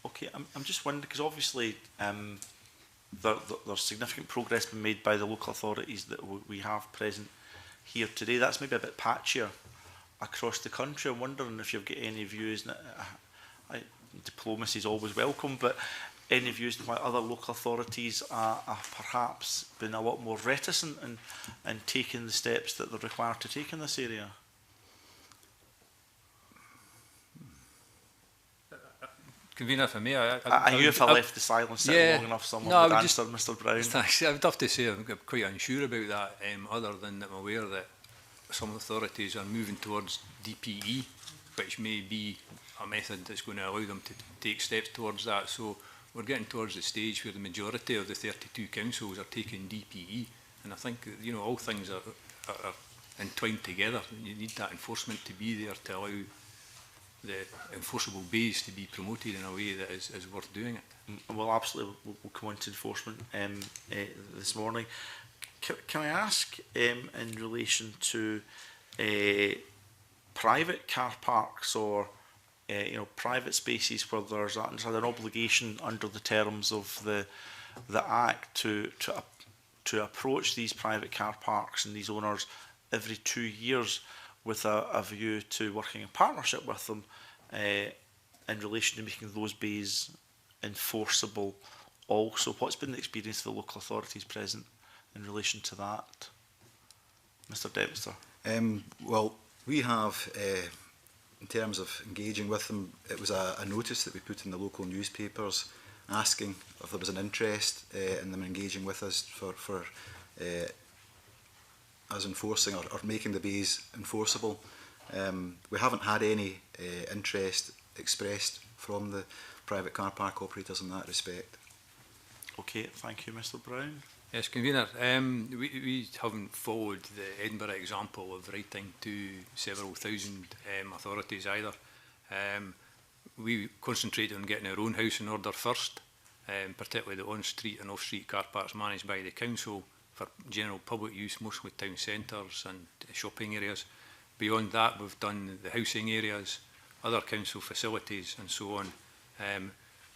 Okay, I'm just wondering, because obviously there's significant progress been made by the local authorities that we have present here today. That's maybe a bit patchier across the country. I'm wondering if you've got any views. Diplomacy is always welcome, but any views on why other local authorities are perhaps been a lot more reticent in taking the steps that they're required to take in this area? Convener, for me, I knew if I left the silence long enough, someone would answer, Mr. Brown. I would have to say I'm quite unsure about that, other than that I'm aware that some authorities are moving towards DPE, which may be a method that's going to allow them to take steps towards that. So we're getting towards the stage where the majority of the 32 councils are taking DPE, and I think all things are entwined together. You need that enforcement to be there to allow the enforceable bays to be promoted in a way that is worth doing it. Well, absolutely, we'll come on to enforcement this morning. Can I ask, in relation to private car parks or private spaces where there's an obligation under the terms of the Act to approach these private car parks and these owners every 2 years with a view to working in partnership with them in relation to making those bays enforceable also? What's been the experience of the local authorities present in relation to that? Mr. Dempster. Well, we have, in terms of engaging with them, it was a notice that we put in the local newspapers asking if there was an interest in them engaging with us for us enforcing or making the bays enforceable. We haven't had any interest expressed from the private car park operators in that respect. Okay, thank you, Mr. Brown. Yes, Convener. We haven't followed the Edinburgh example of writing to several thousand authorities either. We concentrate on getting our own house in order first, particularly the on-street and off-street car parks managed by the council for general public use, mostly town centres and shopping areas. Beyond that, we've done the housing areas, other council facilities and so on.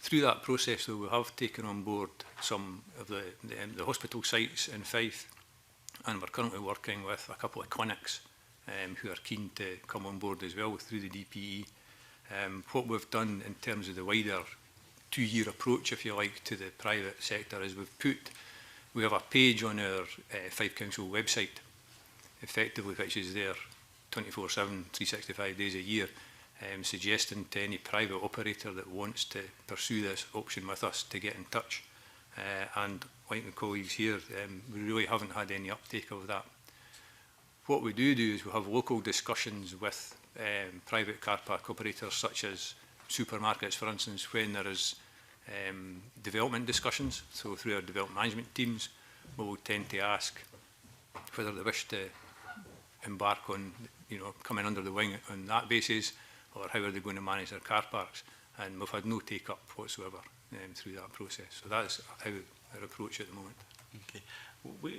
Through that process, though, we have taken on board some of the hospital sites in Fife, and we're currently working with a couple of clinics who are keen to come on board as well through the DPE. What we've done in terms of the wider 2-year approach, if you like, to the private sector is we've put we have a page on our Fife Council website, effectively, which is there 24/7, 365 days a year, suggesting to any private operator that wants to pursue this option with us to get in touch. And like the colleagues here, we really haven't had any uptake of that. What we do is we have local discussions with private car park operators, such as supermarkets, for instance, when there is development discussions. So through our development management teams, we will tend to ask whether they wish to embark on, coming under the wing on that basis, or how are they going to manage their car parks. And we've had no take-up whatsoever through that process. So that's how our approach at the moment. Okay.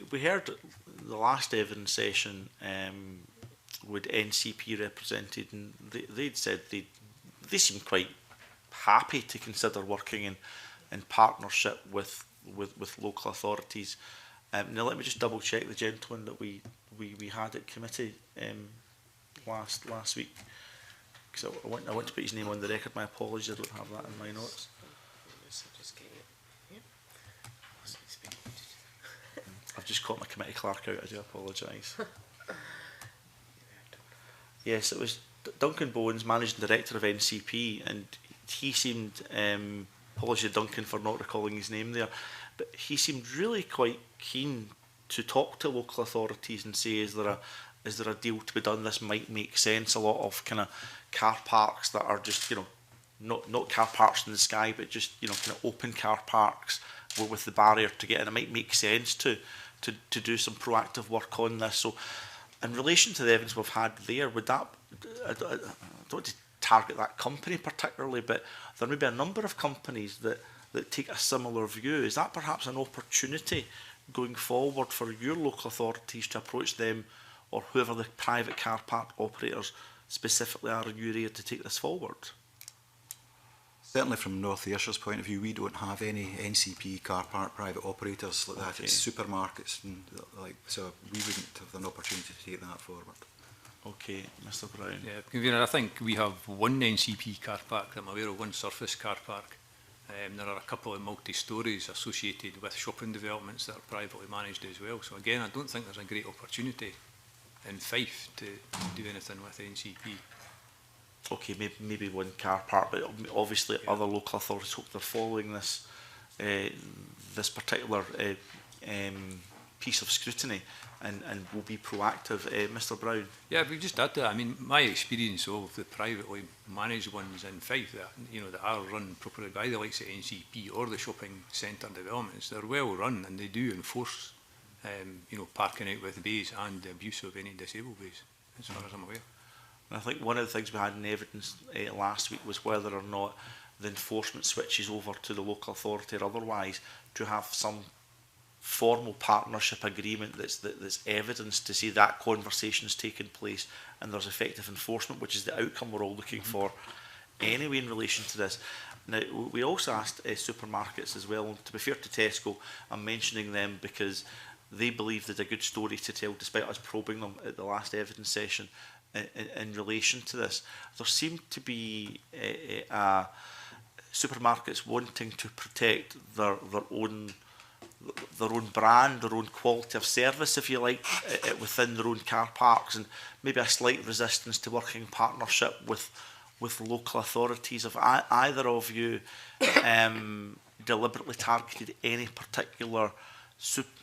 We heard the last evidence session with NCP represented, and they'd said they seemed quite happy to consider working in partnership with local authorities. Now let me just double check the gentleman that we had at committee last week, because I want to put his name on the record. My apologies, I don't have that in my notes. I've just caught my committee clerk out, I do apologise. Yes, it was Duncan Bowens, Managing Director of NCP, and he seemed, apologies to Duncan for not recalling his name there, but he seemed really quite keen to talk to local authorities and say, is there a deal to be done? This might make sense. A lot of kind of car parks that are just, not car parks in the sky, but just, kind of open car parks with the barrier to get in. It might make sense to do some proactive work on this. So in relation to the evidence we've had there, would that, I don't want to target that company particularly, but there may be a number of companies that take a similar view. Is that perhaps an opportunity going forward for your local authorities to approach them, or whoever the private car park operators specifically are in your area, to take this forward? Certainly from North Ayrshire's point of view, we don't have any NCP car park private operators like that. Okay. It's supermarkets and so we wouldn't have an opportunity to take that forward. Okay, Mr. Brown. Yeah, Convener, I think we have one NCP car park that I'm aware of, one surface car park. There are a couple of multi-stories associated with shopping developments that are privately managed as well. So again, I don't think there's a great opportunity in Fife to do anything with NCP. Okay, maybe one car park, but obviously other local authorities hope they're following this this particular piece of scrutiny and will be proactive. Mr. Brown. Yeah, we just add to that. I mean, my experience of the privately managed ones in Fife that that are run properly by the likes of NCP or the shopping centre developments, they're well run and they do enforce parking out with bays and the abuse of any disabled bays, as far as I'm aware. And I think one of the things we had in evidence last week was whether or not the enforcement switches over to the local authority or otherwise to have some formal partnership agreement that's evidence to say that conversation has taken place and there's effective enforcement, which is the outcome we're all looking for anyway in relation to this. Now, we also asked supermarkets as well. To be fair to Tesco, I'm mentioning them because they believe there's a good story to tell despite us probing them at the last evidence session in relation to this. There seemed to be supermarkets wanting to protect their own brand, their own quality of service, if you like, within their own car parks, and maybe a slight resistance to working in partnership with local authorities. Have either of you deliberately targeted any particular,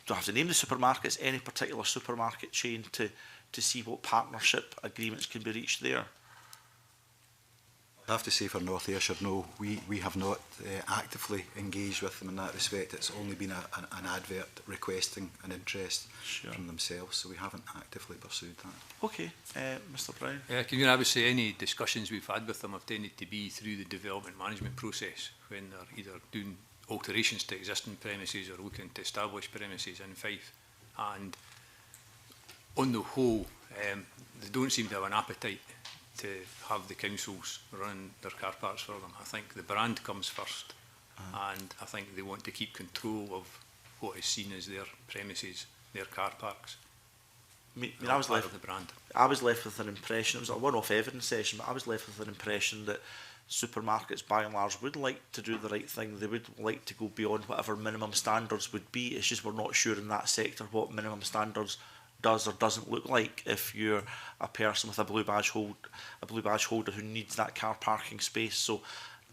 don't have to name the supermarkets, any particular supermarket chain to see what partnership agreements can be reached there? I have to say for North Ayrshire, no, we have not actively engaged with them in that respect. It's only been an advert requesting an interest from themselves, so we haven't actively pursued that. Okay, Mr. Brown. Yeah, I would say any discussions we've had with them have tended to be through the development management process, when they're either doing alterations to existing premises or looking to establish premises in Fife. And on the whole, they don't seem to have an appetite to have the councils run their car parks for them. I think the brand comes first, and I think they want to keep control of what is seen as their premises, their car parks. I was left with an impression, it was a one-off evidence session, but I was left with an impression that supermarkets by and large would like to do the right thing. They would like to go beyond whatever minimum standards would be. It's just we're not sure in that sector what minimum standards does or doesn't look like if you're a person with a blue badge holder who needs that car parking space. So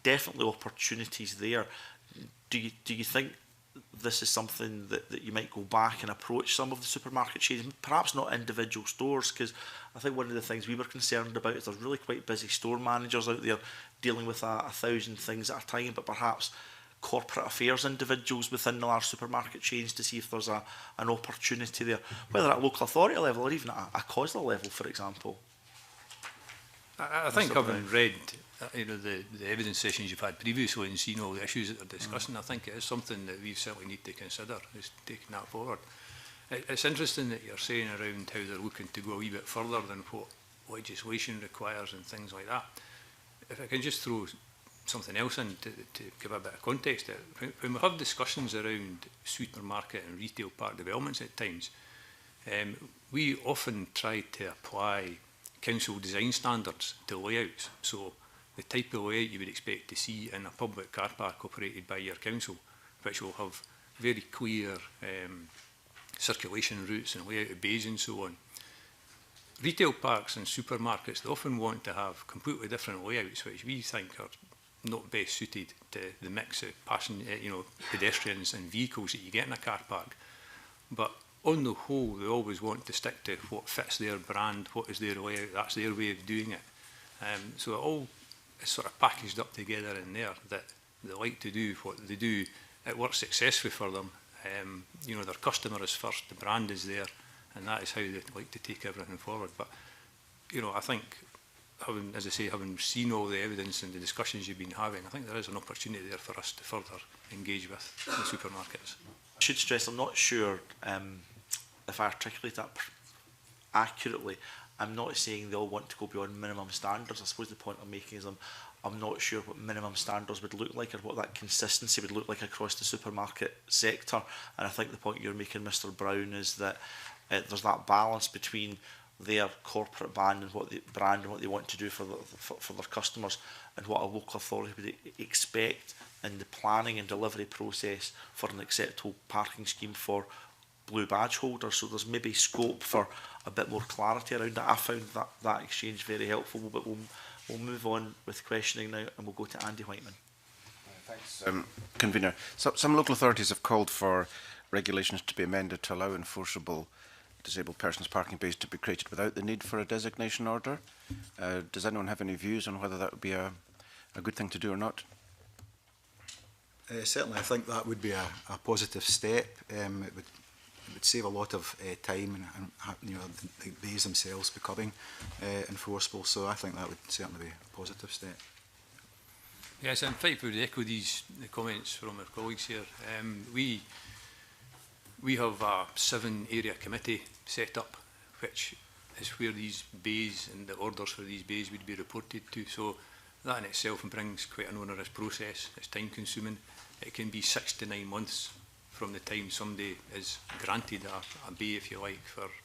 definitely opportunities there. Do you think this is something that you might go back and approach some of the supermarket chains, perhaps not individual stores? Because I think one of the things we were concerned about is there's really quite busy store managers out there dealing with 1,000 things at a time, but perhaps corporate affairs individuals within the large supermarket chains to see if there's an opportunity there, whether at local authority level or even at a COSLA level, for example. I think having read the evidence sessions you've had previously and seen all the issues that they're discussing, I think it is something that we certainly need to consider, is taking that forward. It's interesting that you're saying around how they're looking to go a wee bit further than what legislation requires and things like that. If I can just throw something else in to give a bit of context. When we have discussions around supermarket and retail park developments at times, we often try to apply council design standards to layouts. So the type of layout you would expect to see in a public car park operated by your council, which will have very clear circulation routes and layout of bays and so on. Retail parks and supermarkets, they often want to have completely different layouts, which we think are not best suited to the mix of pedestrians and vehicles that you get in a car park. But on the whole, they always want to stick to what fits their brand, what is their layout, that's their way of doing it. So it all is sort of packaged up together in there that they like to do what they do. It works successfully for them. Their customer is first, the brand is there, and that is how they like to take everything forward. But, I think, having seen all the evidence and the discussions you've been having, I think there is an opportunity there for us to further engage with the supermarkets. I should stress, I'm not sure if I articulate that accurately. I'm not saying they all want to go beyond minimum standards. I suppose the point I'm making is I'm not sure what minimum standards would look like or what that consistency would look like across the supermarket sector. And I think the point you're making, Mr. Brown, is that there's that balance between their corporate brand and what they want to do for their customers, and what a local authority would expect in the planning and delivery process for an acceptable parking scheme for blue badge holders. So there's maybe scope for a bit more clarity around that. I found that exchange very helpful, but we'll move on with questioning now, and we'll go to Andy Whiteman. Thanks, Convener. Some local authorities have called for regulations to be amended to allow enforceable disabled persons parking bays to be created without the need for a designation order. Does anyone have any views on whether that would be a good thing to do or not? Certainly, I think that would be a positive step. It would save a lot of time and the bays themselves becoming enforceable. So I think that would certainly be a positive step. Yes, in fact, we would echo the comments from our colleagues here. We have a 7-area committee set up, which is where these bays and the orders for these bays would be reported to. So that in itself brings quite an onerous process. It's time consuming. It can be 6 to 9 months from the time somebody is granted a bay, if you like,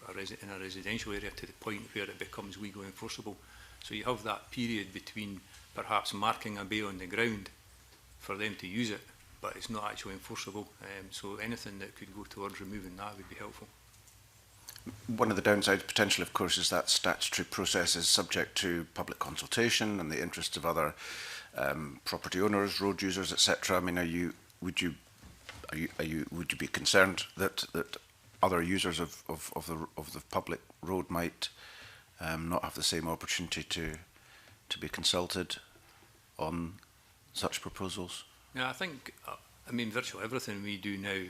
in a residential area to the point where it becomes legally enforceable. So you have that period between perhaps marking a bay on the ground for them to use it, but it's not actually enforceable. So anything that could go towards removing that would be helpful. One of the downsides potentially, of course, is that statutory process is subject to public consultation and the interests of other property owners, road users, etc. I mean, would you be concerned that other users of the public road might not have the same opportunity to be consulted on such proposals? Yeah, I think, virtually everything we do now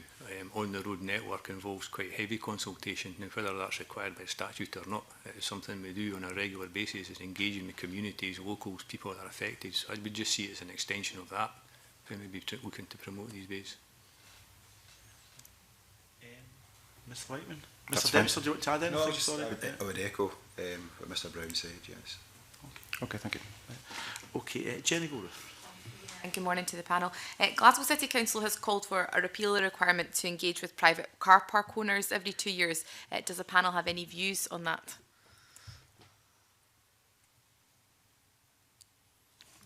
on the road network involves quite heavy consultation. Now, whether that's required by statute or not, it's something we do on a regular basis, is engaging the communities, locals, people that are affected. So I would just see it as an extension of that when we'd be looking to promote these bays. Mr. Whiteman? Mr. Dempster, do you want to add anything? No, sorry. I would echo what Mr. Brown said, yes. Okay, thank you. Okay, Jenny Gorriff. And good morning to the panel. Glasgow City Council has called for a repeal of the requirement to engage with private car park owners every 2 years. Does the panel have any views on that?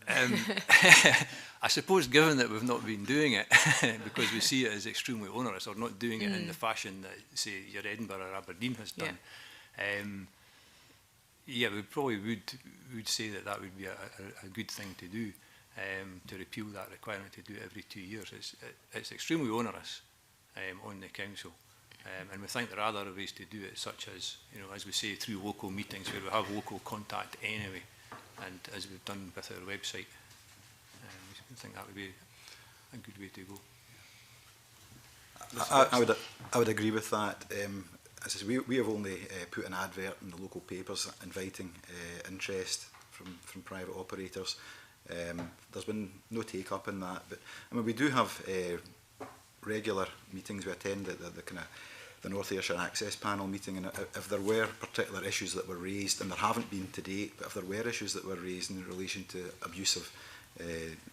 I suppose given that we've not been doing it, because we see it as extremely onerous, or not doing it in the fashion that, say, your Edinburgh or Aberdeen has done, yeah, we probably would say that that would be a good thing to do, to repeal that requirement to do it every 2 years. It's extremely onerous on the council. And we think there are other ways to do it, such as, you know, as we say, through local meetings where we have local contact anyway, and as we've done with our website. We think that would be a good way to go. I would agree with that. As I say, we have only put an advert in the local papers inviting interest from private operators. There's been no take up in that, but I mean, we do have regular meetings we attend at the kind of the North Ayrshire Access Panel meeting, and if there were particular issues that were raised, and there haven't been to date, but if there were issues that were raised in relation to abuse of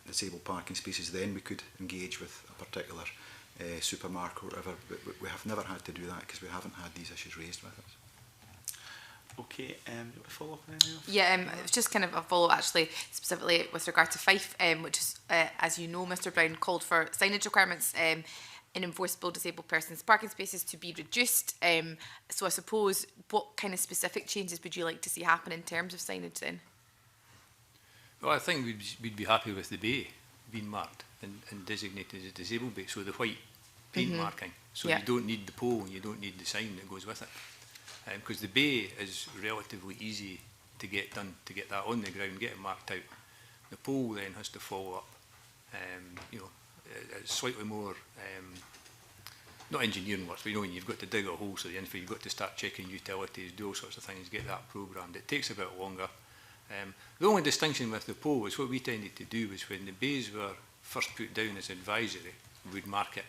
disabled parking spaces, then we could engage with a particular supermarket or whatever, but we have never had to do that because we haven't had these issues raised with us. Okay, follow up on anything else? Yeah, it was just kind of a follow actually, specifically with regard to Fife, which is, as you know, Mr Brown called for signage requirements in enforceable disabled persons parking spaces to be reduced. So I suppose, what kind of specific changes would you like to see happen in terms of signage then? Well, I think we'd be happy with the bay being marked and designated as a disabled bay, so the white paint marking, so you don't need the pole and you don't need the sign that goes with it. Because the bay is relatively easy to get done, to get that on the ground, get it marked out. The pole then has to follow up. You know, it's slightly more, not engineering work, but you know, you've got to dig a hole so the info, you've got to start checking utilities, do all sorts of things, get that programmed. It takes a bit longer. The only distinction with the pole is what we tended to do was when the bays were first put down as advisory, we'd mark it,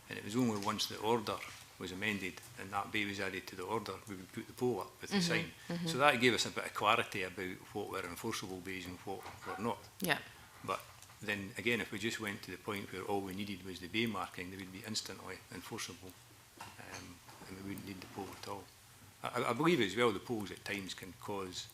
and it was only once the order was amended and that bay was added to the order, we would put the pole up with the sign. So that gave us a bit of clarity about what were enforceable bays and what were not. Yeah. But then again, if we just went to the point where all we needed was the bay marking, they would be instantly enforceable, and we wouldn't need the pole at all. I believe as well the poles at times can cause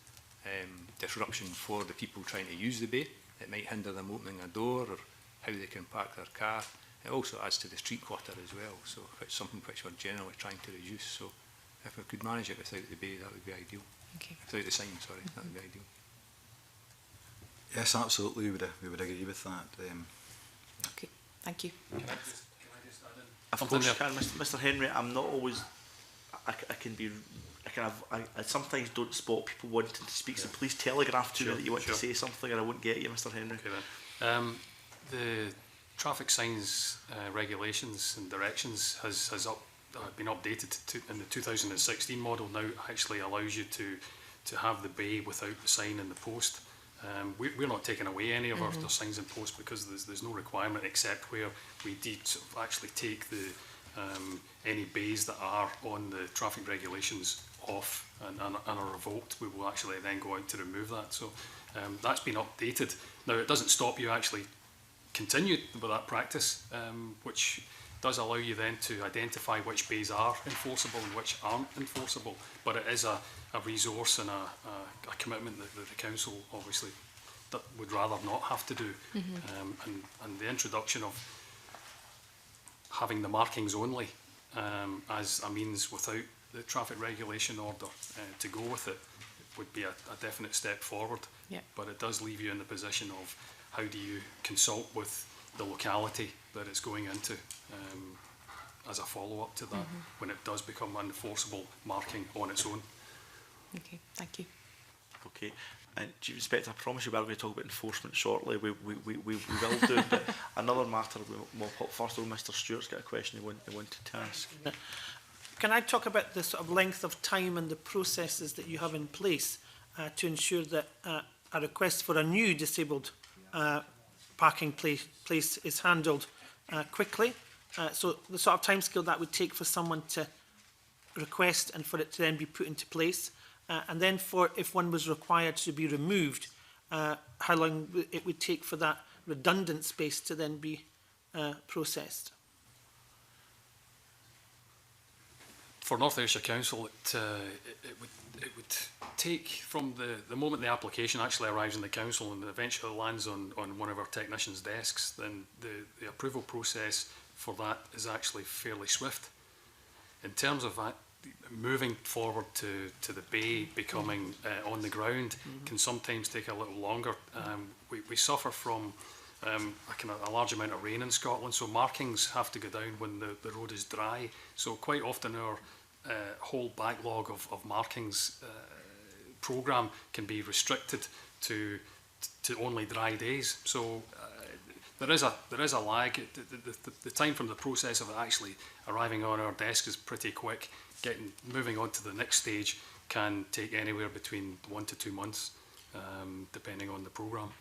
disruption for the people trying to use the bay. It might hinder them opening a door or how they can park their car. It also adds to the street clutter as well, so it's something which we're generally trying to reduce. So if we could manage it without the bay, that would be ideal. Okay. Without the sign, sorry, that would be ideal. Yes, absolutely, we would agree with that. Okay, thank you. Of course you can, Mr Henry. I'm not always, I sometimes don't spot people wanting to speak, so please telegraph to me that you want to say something and I won't get you, Mr Henry. Okay then. The traffic signs regulations and directions has been updated in the 2016 model. Now actually allows you to have the bay without the sign in the post. We're not taking away any of our signs in post because there's no requirement except where we did sort of actually take the any bays that are on the traffic regulations off and are revoked. We will actually then go out to remove that. So that's been updated. Now it doesn't stop you actually continue with that practice, which does allow you then to identify which bays are enforceable and which aren't enforceable. But it is a resource and a commitment that the council obviously would rather not have to do. And the introduction of having the markings only as a means without the traffic regulation order to go with it would be a definite step forward. Yeah. But it does leave you in the position of how do you consult with the locality that it's going into as a follow-up to that when it does become an enforceable marking on its own. Okay, thank you. Okay, and due respect, I promise you we are going to talk about enforcement shortly. We will do, but another matter we'll put first. Mr Stewart's got a question he wanted to ask. Can I talk about the sort of length of time and the processes that you have in place to ensure that a request for a new disabled parking place is handled quickly? So the sort of timescale that would take for someone to request and for it to then be put into place, and then for if one was required to be removed, how long it would take for that redundant space to then be processed? for North Ayrshire Council, it would take from the moment the application actually arrives in the council and eventually lands on one of our technicians' desks, then the approval process for that is actually fairly swift. In terms of moving forward to the bay becoming on the ground can sometimes take a little longer. We suffer from a large amount of rain in Scotland, so markings have to go down when the road is dry. So quite often our whole backlog of markings programme can be restricted to only dry days. So there is a lag. The time from the process of it actually arriving on our desk is pretty quick. Moving on to the next stage can take anywhere between 1 to 2 months, depending on the programme.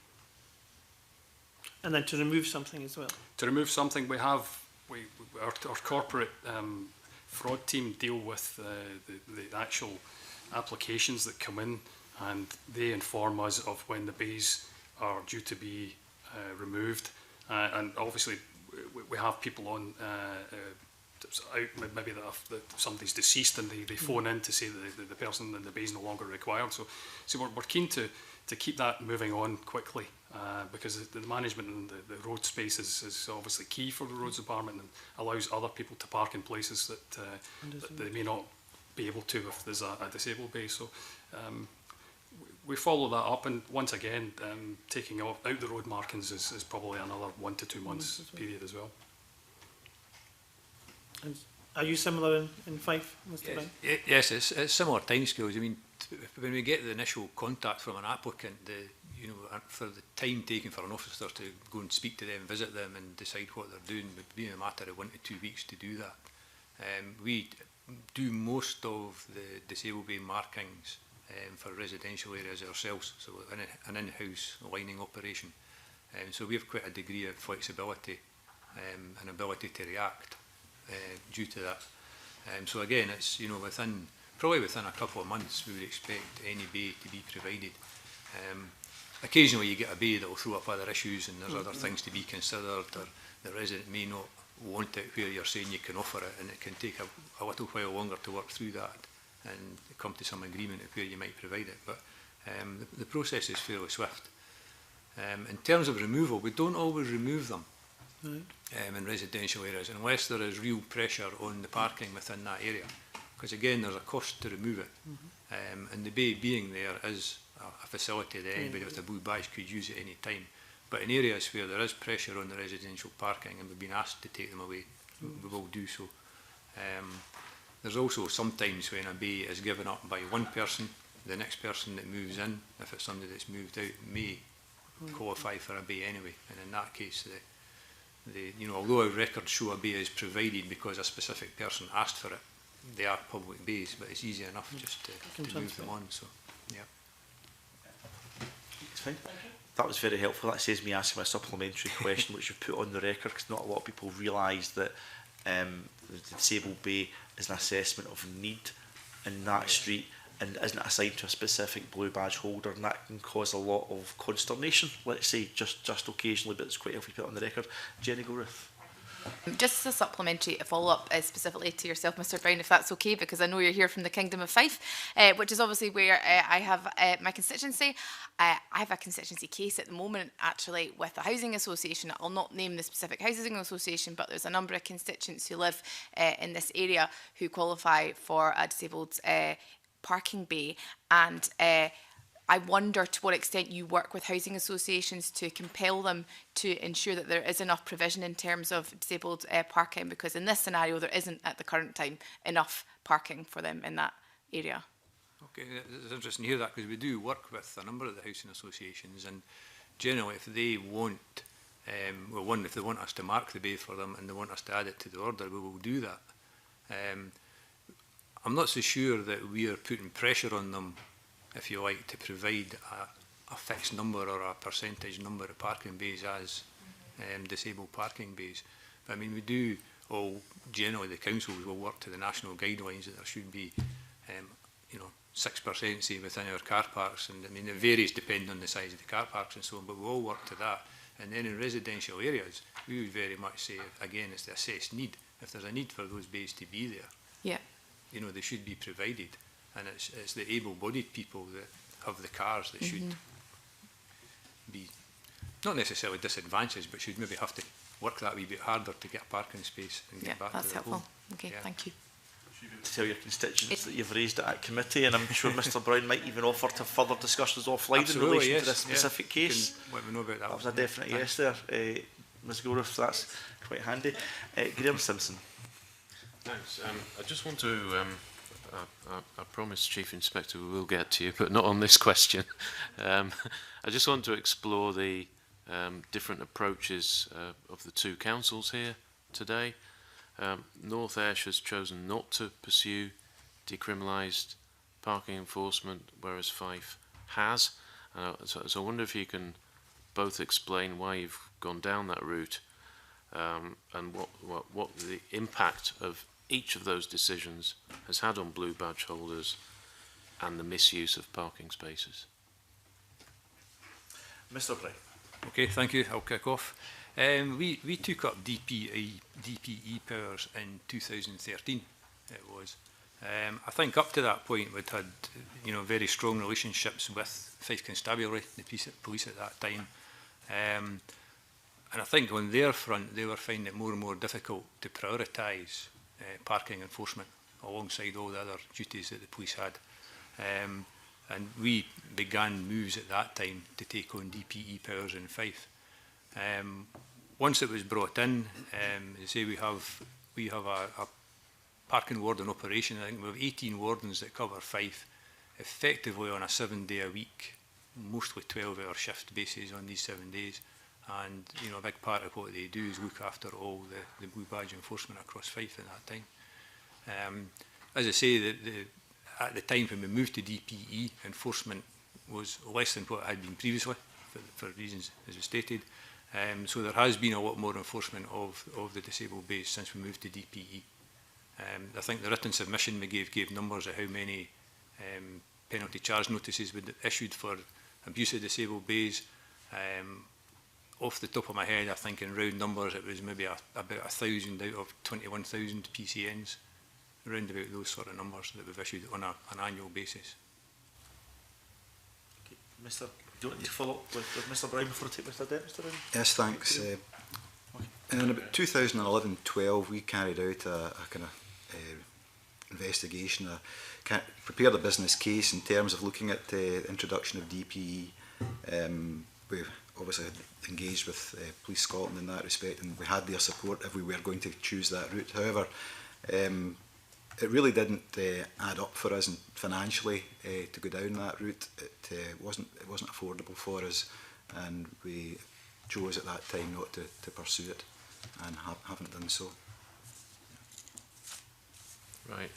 And then to remove something as well. To remove something, our corporate fraud team deal with the actual applications that come in, and they inform us of when the bays are due to be removed. And obviously, we have people on out, maybe that somebody's deceased and they phone in to say that the person in the bay is no longer required. So we're keen to keep that moving on quickly, because the management and the road space is obviously key for the roads department and allows other people to park in places that they may not be able to if there's a disabled bay. So we follow that up, and once again, taking out the road markings is probably another 1 to 2 months period as well. And are you similar in Fife, Mr. Brown? Yes, it's similar timescales. I mean, when we get the initial contact from an applicant, for the time taken for an officer to go and speak to them, visit them and decide what they're doing would be a matter of 1 to 2 weeks to do that. We do most of the disabled bay markings for residential areas ourselves, so an in-house lining operation. So we have quite a degree of flexibility and ability to react due to that. So again, it's probably within a couple of months we would expect any bay to be provided. Occasionally you get a bay that will throw up other issues and there's other things to be considered, or the resident may not want it where you're saying you can offer it, and it can take a little while longer to work through that and come to some agreement of where you might provide it. But the process is fairly swift. In terms of removal, we don't always remove them in residential areas unless there is real pressure on the parking within that area, because again there's a cost to remove it. And the bay being there is a facility that anybody with a blue badge could use at any time. But in areas where there is pressure on the residential parking and we've been asked to take them away, we will do so. There's also sometimes when a bay is given up by one person, the next person that moves in, if it's somebody that's moved out, may qualify for a bay anyway. And in that case, although our records show a bay is provided because a specific person asked for it, they are public bays, but it's easy enough just to move them on. So, yeah. It's fine. That was very helpful. That saves me asking a supplementary question, which you've put on the record, because not a lot of people realise that the disabled bay is an assessment of need in that street and isn't assigned to a specific blue badge holder, and that can cause a lot of consternation, let's say, just occasionally, but it's quite helpful to put on the record. Jenny Goruth. Just as a supplementary follow-up specifically to yourself, Mr. Brown, if that's okay, because I know you're here from the Kingdom of Fife, which is obviously where I have my constituency. I have a constituency case at the moment, actually, with a housing association. I'll not name the specific housing association, but there's a number of constituents who live in this area who qualify for a disabled parking bay, and I wonder to what extent you work with housing associations to compel them to ensure that there is enough provision in terms of disabled parking, because in this scenario there isn't at the current time enough parking for them in that area. Okay, it's interesting to hear that, because we do work with a number of the housing associations, and generally if they want, well, one, if they want us to mark the bay for them and they want us to add it to the order, we will do that. I'm not so sure that we are putting pressure on them, if you like, to provide a fixed number or a percentage number of parking bays as disabled parking bays. But I mean, we do generally the councils will work to the national guidelines that there should be, 6% say within our car parks, and I mean it varies depending on the size of the car parks and so on, but we all work to that. And then in residential areas, we would very much say, again, it's the assessed need. If there's a need for those bays to be there, yeah, you know, they should be provided, and it's the able-bodied people that have the cars that should be not necessarily disadvantaged, but should maybe have to work that wee bit harder to get a parking space and get back that's to their helpful. home. Okay, Yeah. thank you. To tell your constituents that you've raised it at committee, and I'm sure Mr Brown might even offer to further discussions offline Absolutely, in relation yes. to this specific case. You can let me know about that. That was a definite yes there, Ms Gorif, that's quite handy. Graham Simpson. Thanks. I just want to, I promise, Chief Inspector, we will get to you, but not on this question. I just want to explore the different approaches of the two councils here today. North Ayrshire has chosen not to pursue decriminalised parking enforcement, whereas Fife has. So I wonder if you can both explain why you've gone down that route, and what the impact of each of those decisions has had on blue badge holders and the misuse of parking spaces. Mr Brown. Okay, thank you. I'll kick off. We took up DPE powers in 2013. It was. I think up to that point we'd had, you know, very strong relationships with Fife Constabulary, the police at that time, and I think on their front they were finding it more and more difficult to prioritise parking enforcement alongside all the other duties that the police had. And we began moves at that time to take on DPE powers in Fife. Once it was brought in, as I say, we have a parking warden operation. I think we have 18 wardens that cover Fife, effectively on a 7-day-a-week, mostly 12-hour shift basis on these 7 days. And you know, a big part of what they do is look after all the blue badge enforcement across Fife at that time. As I say, at the time when we moved to DPE, enforcement was less than what it had been previously, for reasons as we stated. So there has been a lot more enforcement of the disabled base since we moved to DPE. I think the written submission we gave numbers of how many penalty charge notices we'd issued for abuse of disabled bays. Off the top of my head, I think in round numbers it was maybe about 1,000 out of 21,000 PCNs, around about those sort of numbers that we've issued on an annual basis. Okay. Mr. Do you want to follow up with Mr Brown before I take Mr Dent, Mr Brown? Yes, thanks. In about 2011-12, we carried out a kind of investigation, prepared a business case in terms of looking at the introduction of DPE. We obviously engaged with Police Scotland in that respect, and we had their support if we were going to choose that route. However, it really didn't add up for us financially to go down that route. It wasn't affordable for us, and we chose at that time not to pursue it, and haven't done so. Right.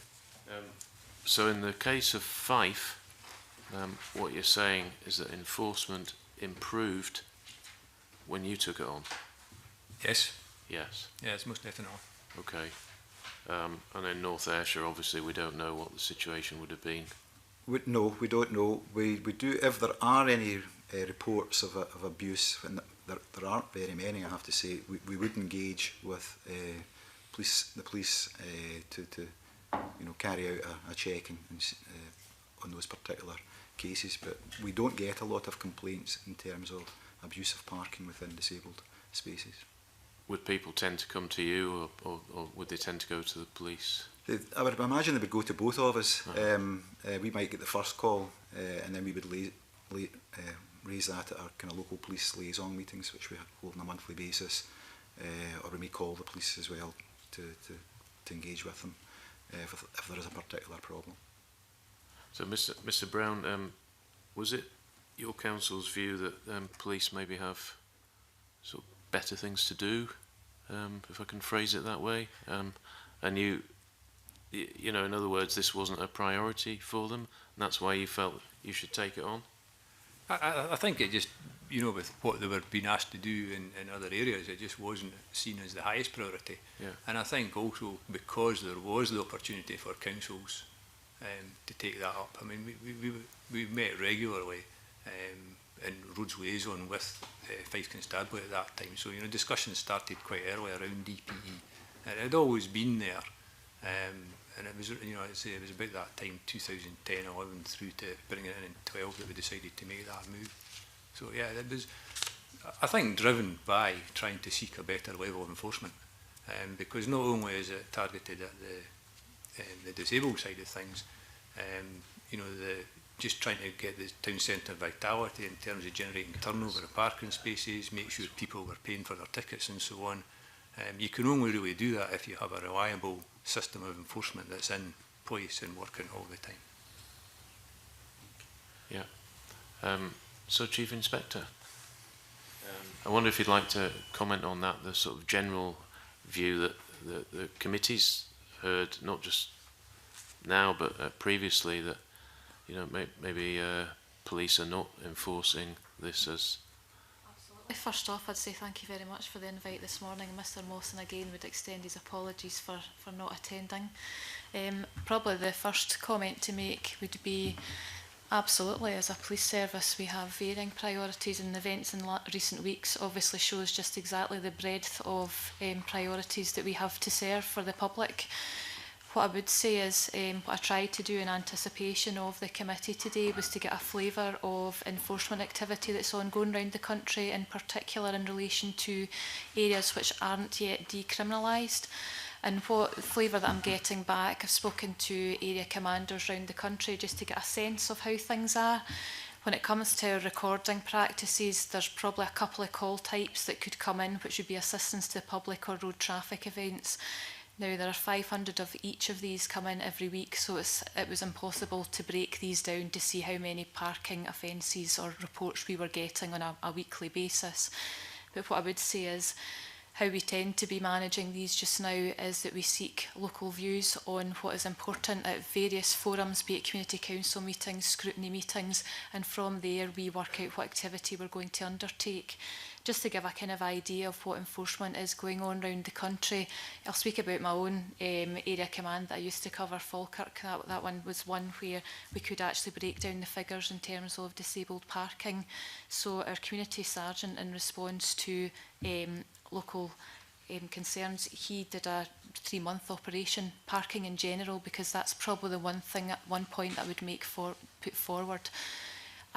So in the case of Fife, what you're saying is that enforcement improved when you took it on? Yes. Yes. Yes, most definitely. Okay. And in North Ayrshire, obviously, we don't know what the situation would have been. No, we don't know. We do, if there are any reports of abuse, and there aren't very many, I have to say, we would engage with the police to carry out a checking on those particular cases. But we don't get a lot of complaints in terms of abuse of parking within disabled spaces. Would people tend to come to you, or would they tend to go to the police? I would imagine they would go to both of us. We might get the first call, and then we would raise that at our kind of local police liaison meetings, which we hold on a monthly basis, or we may call the police as well to engage with them if there is a particular problem. So, Mr. Brown, was it your council's view that police maybe have sort of better things to do, if I can phrase it that way, and you know, in other words, this wasn't a priority for them, and that's why you felt you should take it on? I think it just, you know, with what they were being asked to do in other areas, it just wasn't seen as the highest priority. Yeah. And I think also because there was the opportunity for councils to take that up. I mean, we met regularly in Roads Liaison with Fife Constabulary at that time. So, you know, discussions started quite early around DPE. It had always been there. and it was, you know, I'd say it was about that time, 2010, 11 through to bringing it in 12, that we decided to make that move. So yeah, it was, I think, driven by trying to seek a better level of enforcement, because not only is it targeted at the disabled side of things, you know, just trying to get the town centre vitality in terms of generating turnover of parking spaces, make sure people were paying for their tickets and so on. You can only really do that if you have a reliable system of enforcement that's in place and working all the time. Yeah. So, Chief Inspector, I wonder if you'd like to comment on that, the sort of general view that the committee's heard, not just now but previously, that, you know, maybe police are not enforcing this as... First off, I'd say thank you very much for the invite this morning. Mr Mawson again would extend his apologies for not attending. Probably the first comment to make would be, absolutely, as a police service we have varying priorities, and events in recent weeks obviously shows just exactly the breadth of priorities that we have to serve for the public. What I would say is, what I tried to do in anticipation of the committee today was to get a flavour of enforcement activity that's ongoing around the country, in particular in relation to areas which aren't yet decriminalised. And what flavour that I'm getting back, I've spoken to area commanders around the country just to get a sense of how things are. When it comes to recording practices, there's probably a couple of call types that could come in, which would be assistance to the public or road traffic events. Now, there are 500 of each of these come in every week, so it was impossible to break these down to see how many parking offences or reports we were getting on a weekly basis. But what I would say is, how we tend to be managing these just now is that we seek local views on what is important at various forums, be it community council meetings, scrutiny meetings, and from there we work out what activity we're going to undertake. Just to give a kind of idea of what enforcement is going on around the country, I'll speak about my own area command that I used to cover, Falkirk. That one was one where we could actually break down the figures in terms of disabled parking. So our community sergeant, in response to local concerns, he did a 3-month operation, parking in general, because that's probably the one point I would put forward.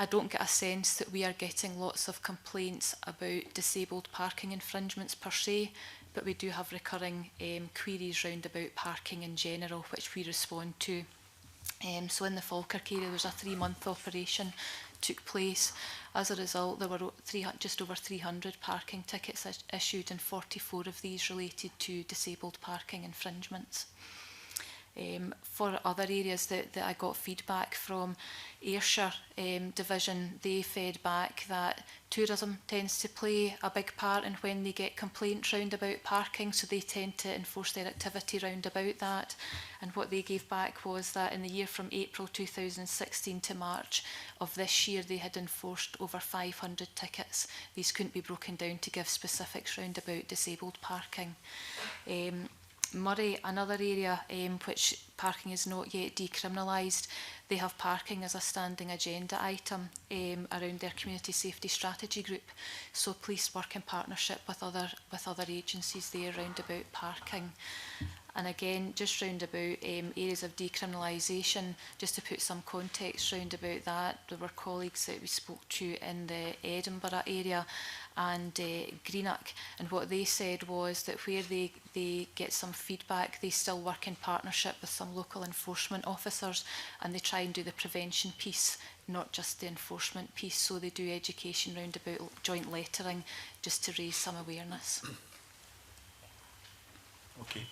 I don't get a sense that we are getting lots of complaints about disabled parking infringements per se, but we do have recurring queries round about parking in general, which we respond to. So in the Falkirk area, there's a 3-month operation took place. As a result, there were just over 300 parking tickets issued, and 44 of these related to disabled parking infringements. For other areas that I got feedback from, Ayrshire division, they fed back that tourism tends to play a big part in when they get complaints round about parking, so they tend to enforce their activity round about that. And what they gave back was that in the year from April 2016 to March of this year, they had enforced over 500 tickets. These couldn't be broken down to give specifics round about disabled parking. Murray, another area which parking is not yet decriminalised, they have parking as a standing agenda item around their community safety strategy group. So police work in partnership with other agencies there around about parking. And again, just round about areas of decriminalisation, just to put some context round about that, there were colleagues that we spoke to in the Edinburgh area and Greenock, and what they said was that where they get some feedback, they still work in partnership with some local enforcement officers, and they try and do the prevention piece, not just the enforcement piece. So they do education round about joint lettering, just to raise some awareness. Okay.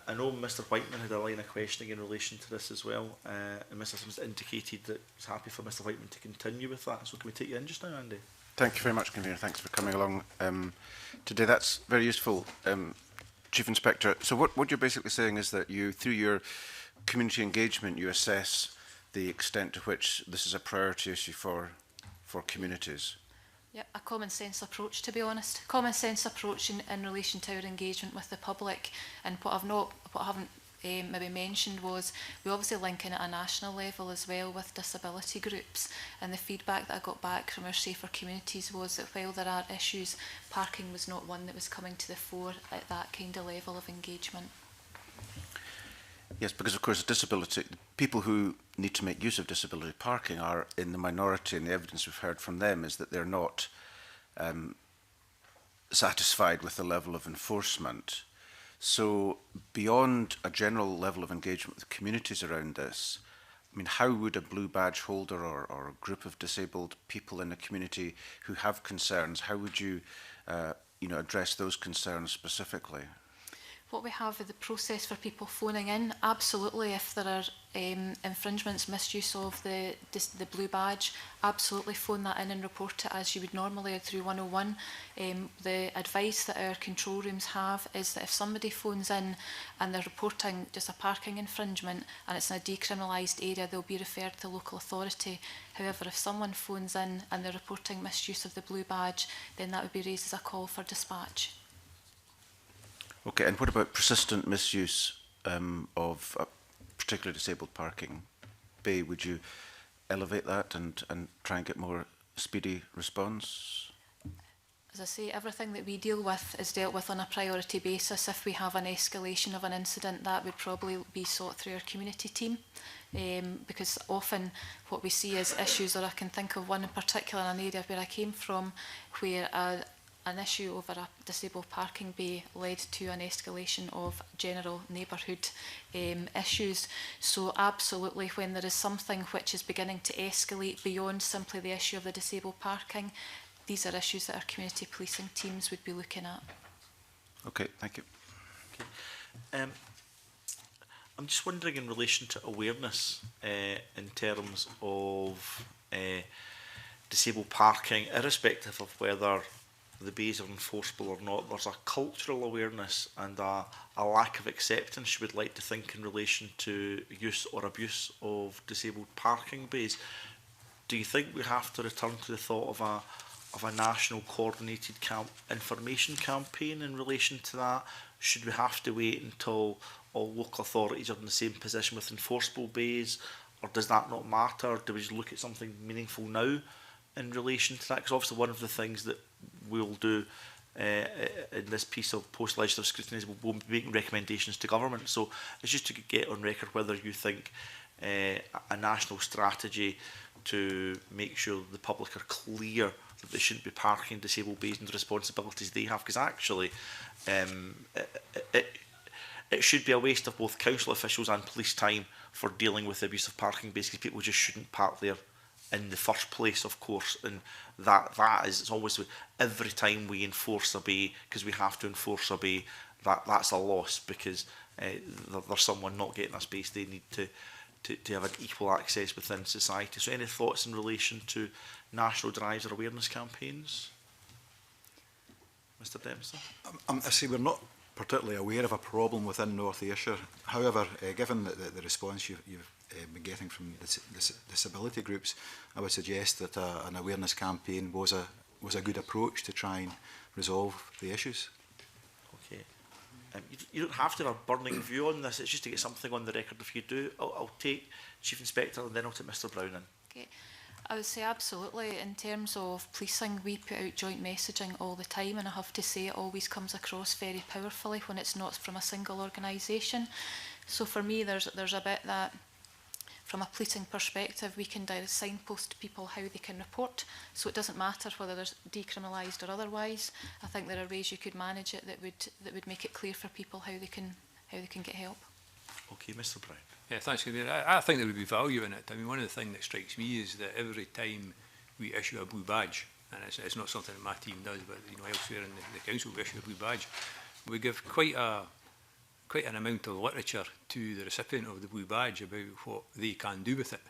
I know Mr Whiteman had a line of questioning in relation to this as well, and Mr Sims indicated that he's happy for Mr Whiteman to continue with that. So can we take you in just now, Andy? Thank you very much, Convener. Thanks for coming along today. That's very useful, Chief Inspector. So what you're basically saying is that you, through your community engagement, you assess the extent to which this is a priority issue for communities. Yeah, a common sense approach, to be honest. Common sense approach in relation to our engagement with the public. And what I haven't maybe mentioned was we obviously link in at a national level as well with disability groups. And the feedback that I got back from our Safer Communities was that while there are issues, parking was not one that was coming to the fore at that kind of level of engagement. Yes, because of course disability, people who need to make use of disability parking are in the minority, and the evidence we've heard from them is that they're not satisfied with the level of enforcement. So beyond a general level of engagement with communities around this, I mean, how would a blue badge holder or a group of disabled people in a community who have concerns, how would you, address those concerns specifically? What we have is the process for people phoning in. Absolutely, if there are infringements, misuse of the blue badge, absolutely phone that in and report it as you would normally through 101. The advice that our control rooms have is that if somebody phones in and they're reporting just a parking infringement and it's in a decriminalised area, they'll be referred to the local authority. However, if someone phones in and they're reporting misuse of the blue badge, then that would be raised as a call for dispatch. Okay, and what about persistent misuse of a particularly disabled parking bay? Would you elevate that and try and get more speedy response? As I say, everything that we deal with is dealt with on a priority basis. If we have an escalation of an incident, that would probably be sought through our community team. Because often what we see is issues, or I can think of one in particular in an area where I came from, where an issue over a disabled parking bay led to an escalation of general neighbourhood issues. So absolutely, when there is something which is beginning to escalate beyond simply the issue of the disabled parking, these are issues that our community policing teams would be looking at. Okay, thank you. Okay. I'm just wondering in relation to awareness in terms of disabled parking, irrespective of whether the bays are enforceable or not, there's a cultural awareness and a lack of acceptance, you would like to think, in relation to use or abuse of disabled parking bays. Do you think we have to return to the thought of a national coordinated information campaign in relation to that? Should we have to wait until all local authorities are in the same position with enforceable bays, or does that not matter? Do we just look at something meaningful now in relation to that? Because obviously one of the things that we'll do in this piece of post-legislative scrutiny is we'll be making recommendations to government. So it's just to get on record whether you think a national strategy to make sure the public are clear that they shouldn't be parking disabled bays and the responsibilities they have, because actually it should be a waste of both council officials and police time for dealing with the abuse of parking bays, because people just shouldn't park there in the first place, of course. And that is, it's always, every time we enforce a bay, because we have to enforce a bay, that's a loss, because there's someone not getting a space they need to have an equal access within society. So any thoughts in relation to national drives or awareness campaigns? Mr Dempster? I say we're not particularly aware of a problem within North Ayrshire. However, given the response you've been getting from disability groups, I would suggest that an awareness campaign was a good approach to try and resolve the issues. Okay. You don't have to have a burning view on this, it's just to get something on the record. If you do, I'll take Chief Inspector and then I'll take Mr Brown in. Okay. I would say absolutely. In terms of policing, we put out joint messaging all the time, and I have to say it always comes across very powerfully when it's not from a single organisation. So for me, there's a bit that, from a policing perspective, we can signpost to people how they can report, so it doesn't matter whether there's decriminalised or otherwise. I think there are ways you could manage it that would make it clear for people how they can get help. Okay, Mr Brown. Yeah, thanks. I think there would be value in it. I mean, one of the things that strikes me is that every time we issue a blue badge, and it's not something that my team does, but elsewhere in the council we issue a blue badge, we give quite an amount of literature to the recipient of the blue badge about what they can do with it.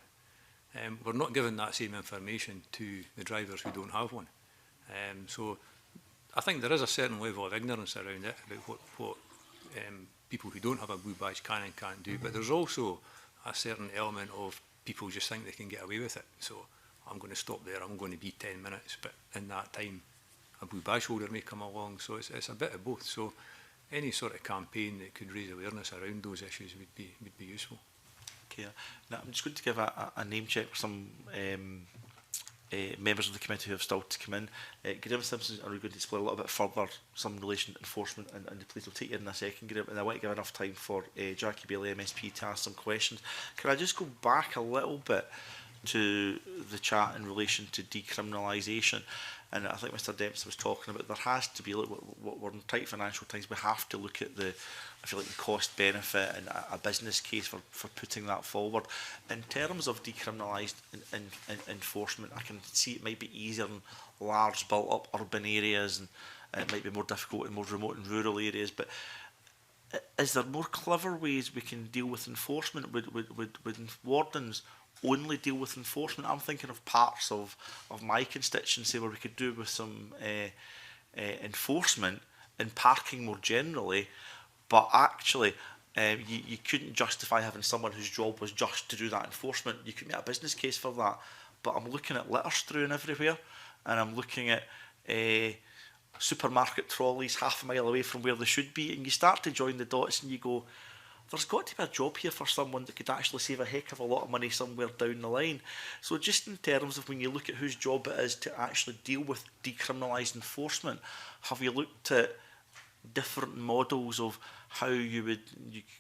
We're not giving that same information to the drivers who don't have one. So I think there is a certain level of ignorance around it about what people who don't have a blue badge can and can't do, but there's also a certain element of people just think they can get away with it. So I'm going to stop there, I'm going to be 10 minutes, but in that time a blue badge holder may come along. So it's a bit of both. So any sort of campaign that could raise awareness around those issues would be useful. Okay, now I'm just going to give a name check for some members of the committee who have still to come in. Graham Simpson are going to explore a little bit further some relation to enforcement, and the police will take you in a second, Graham, and I want to give enough time for Jackie Bailey, MSP, to ask some questions. Can I just go back a little bit to the chat in relation to decriminalisation? And I think Mr Dempsey was talking about there has to be, look, we're in tight financial times, we have to look at the, I feel like, the cost benefit and a business case for putting that forward. In terms of decriminalised enforcement, I can see it might be easier in large built up urban areas, and it might be more difficult in more remote and rural areas, but is there more clever ways we can deal with enforcement? Would wardens only deal with enforcement? I'm thinking of parts of my constituency where we could do with some enforcement and parking more generally, but actually you couldn't justify having someone whose job was just to do that enforcement. You could make a business case for that, but I'm looking at litter strewn everywhere, and I'm looking at supermarket trolleys half a mile away from where they should be, and you start to join the dots and you go, there's got to be a job here for someone that could actually save a heck of a lot of money somewhere down the line. So just in terms of when you look at whose job it is to actually deal with decriminalised enforcement, have you looked at different models of how you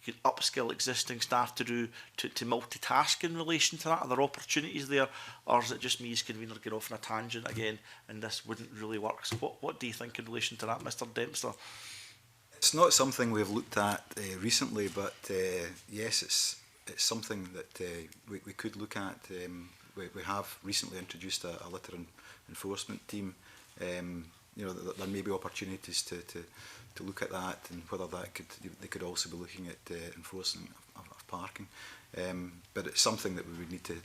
could upskill existing staff to multitask in relation to that? Are there opportunities there, or is it just me as convener getting off on a tangent again and this wouldn't really work? So what do you think in relation to that, Mr Dempster? It's not something we've looked at recently, but yes, it's something that we could look at. We have recently introduced a litter enforcement team. You know, there may be opportunities to look at that, and whether that they could also be looking at enforcement of parking. But it's something that we would need to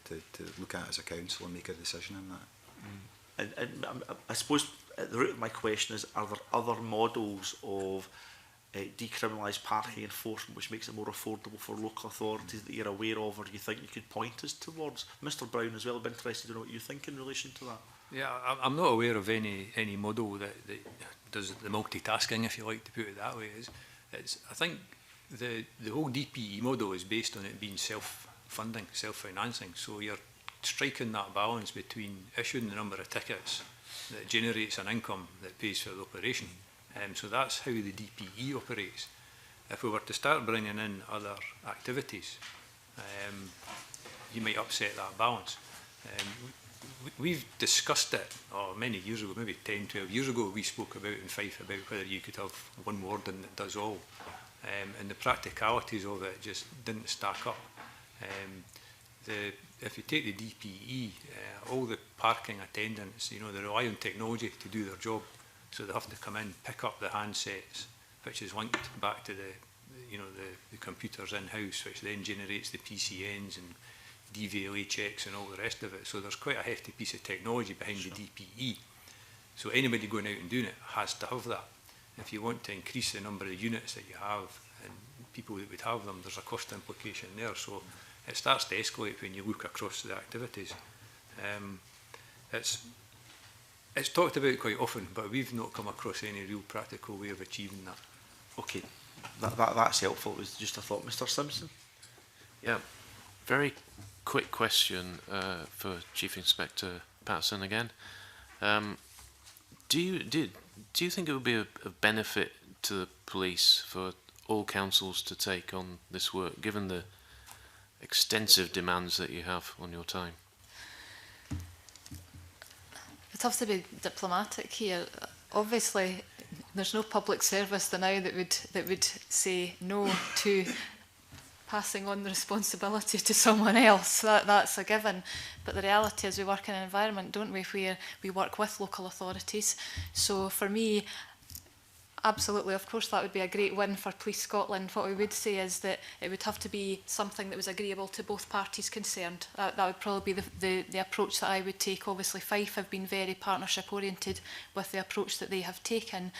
look at as a council and make a decision on that. And I suppose at the root of my question is, are there other models of decriminalised parking enforcement which makes it more affordable for local authorities that you're aware of, or do you think you could point us towards? Mr Brown as well, I'd be interested to know what you think in relation to that. Yeah, I'm not aware of any model that does the multitasking, if you like to put it that way. I think the whole DPE model is based on it being self-funding, self-financing. So you're striking that balance between issuing the number of tickets that generates an income that pays for the operation. So that's how the DPE operates. If we were to start bringing in other activities, you might upset that balance. We've discussed it many years ago, maybe 10, 12 years ago, we spoke about in Fife about whether you could have one warden that does all. And the practicalities of it just didn't stack up. If you take the DPE, all the parking attendants, you know, they rely on technology to do their job. So they have to come in, pick up the handsets, which is linked back to the computers in-house, which then generates the PCNs and DVLA checks and all the rest of it. So there's quite a hefty piece of technology behind the DPE. So anybody going out and doing it has to have that. If you want to increase the number of units that you have and people that would have them, there's a cost implication there. So it starts to escalate when you look across the activities. It's talked about quite often, but we've not come across any real practical way of achieving that. Okay, that's helpful. It was just a thought. Mr Simpson? Yeah, very quick question for Chief Inspector Patterson again. Do you think it would be of benefit to the police for all councils to take on this work, given the extensive demands that you have on your time? It has to be diplomatic here. Obviously, there's no public service now that would say no to passing on the responsibility to someone else. That's a given. But the reality is we work in an environment, don't we, where we work with local authorities. So for me, absolutely, of course, that would be a great win for Police Scotland. What we would say is that it would have to be something that was agreeable to both parties concerned. That would probably be the approach that I would take. Obviously, Fife have been very partnership-oriented with the approach that they have taken.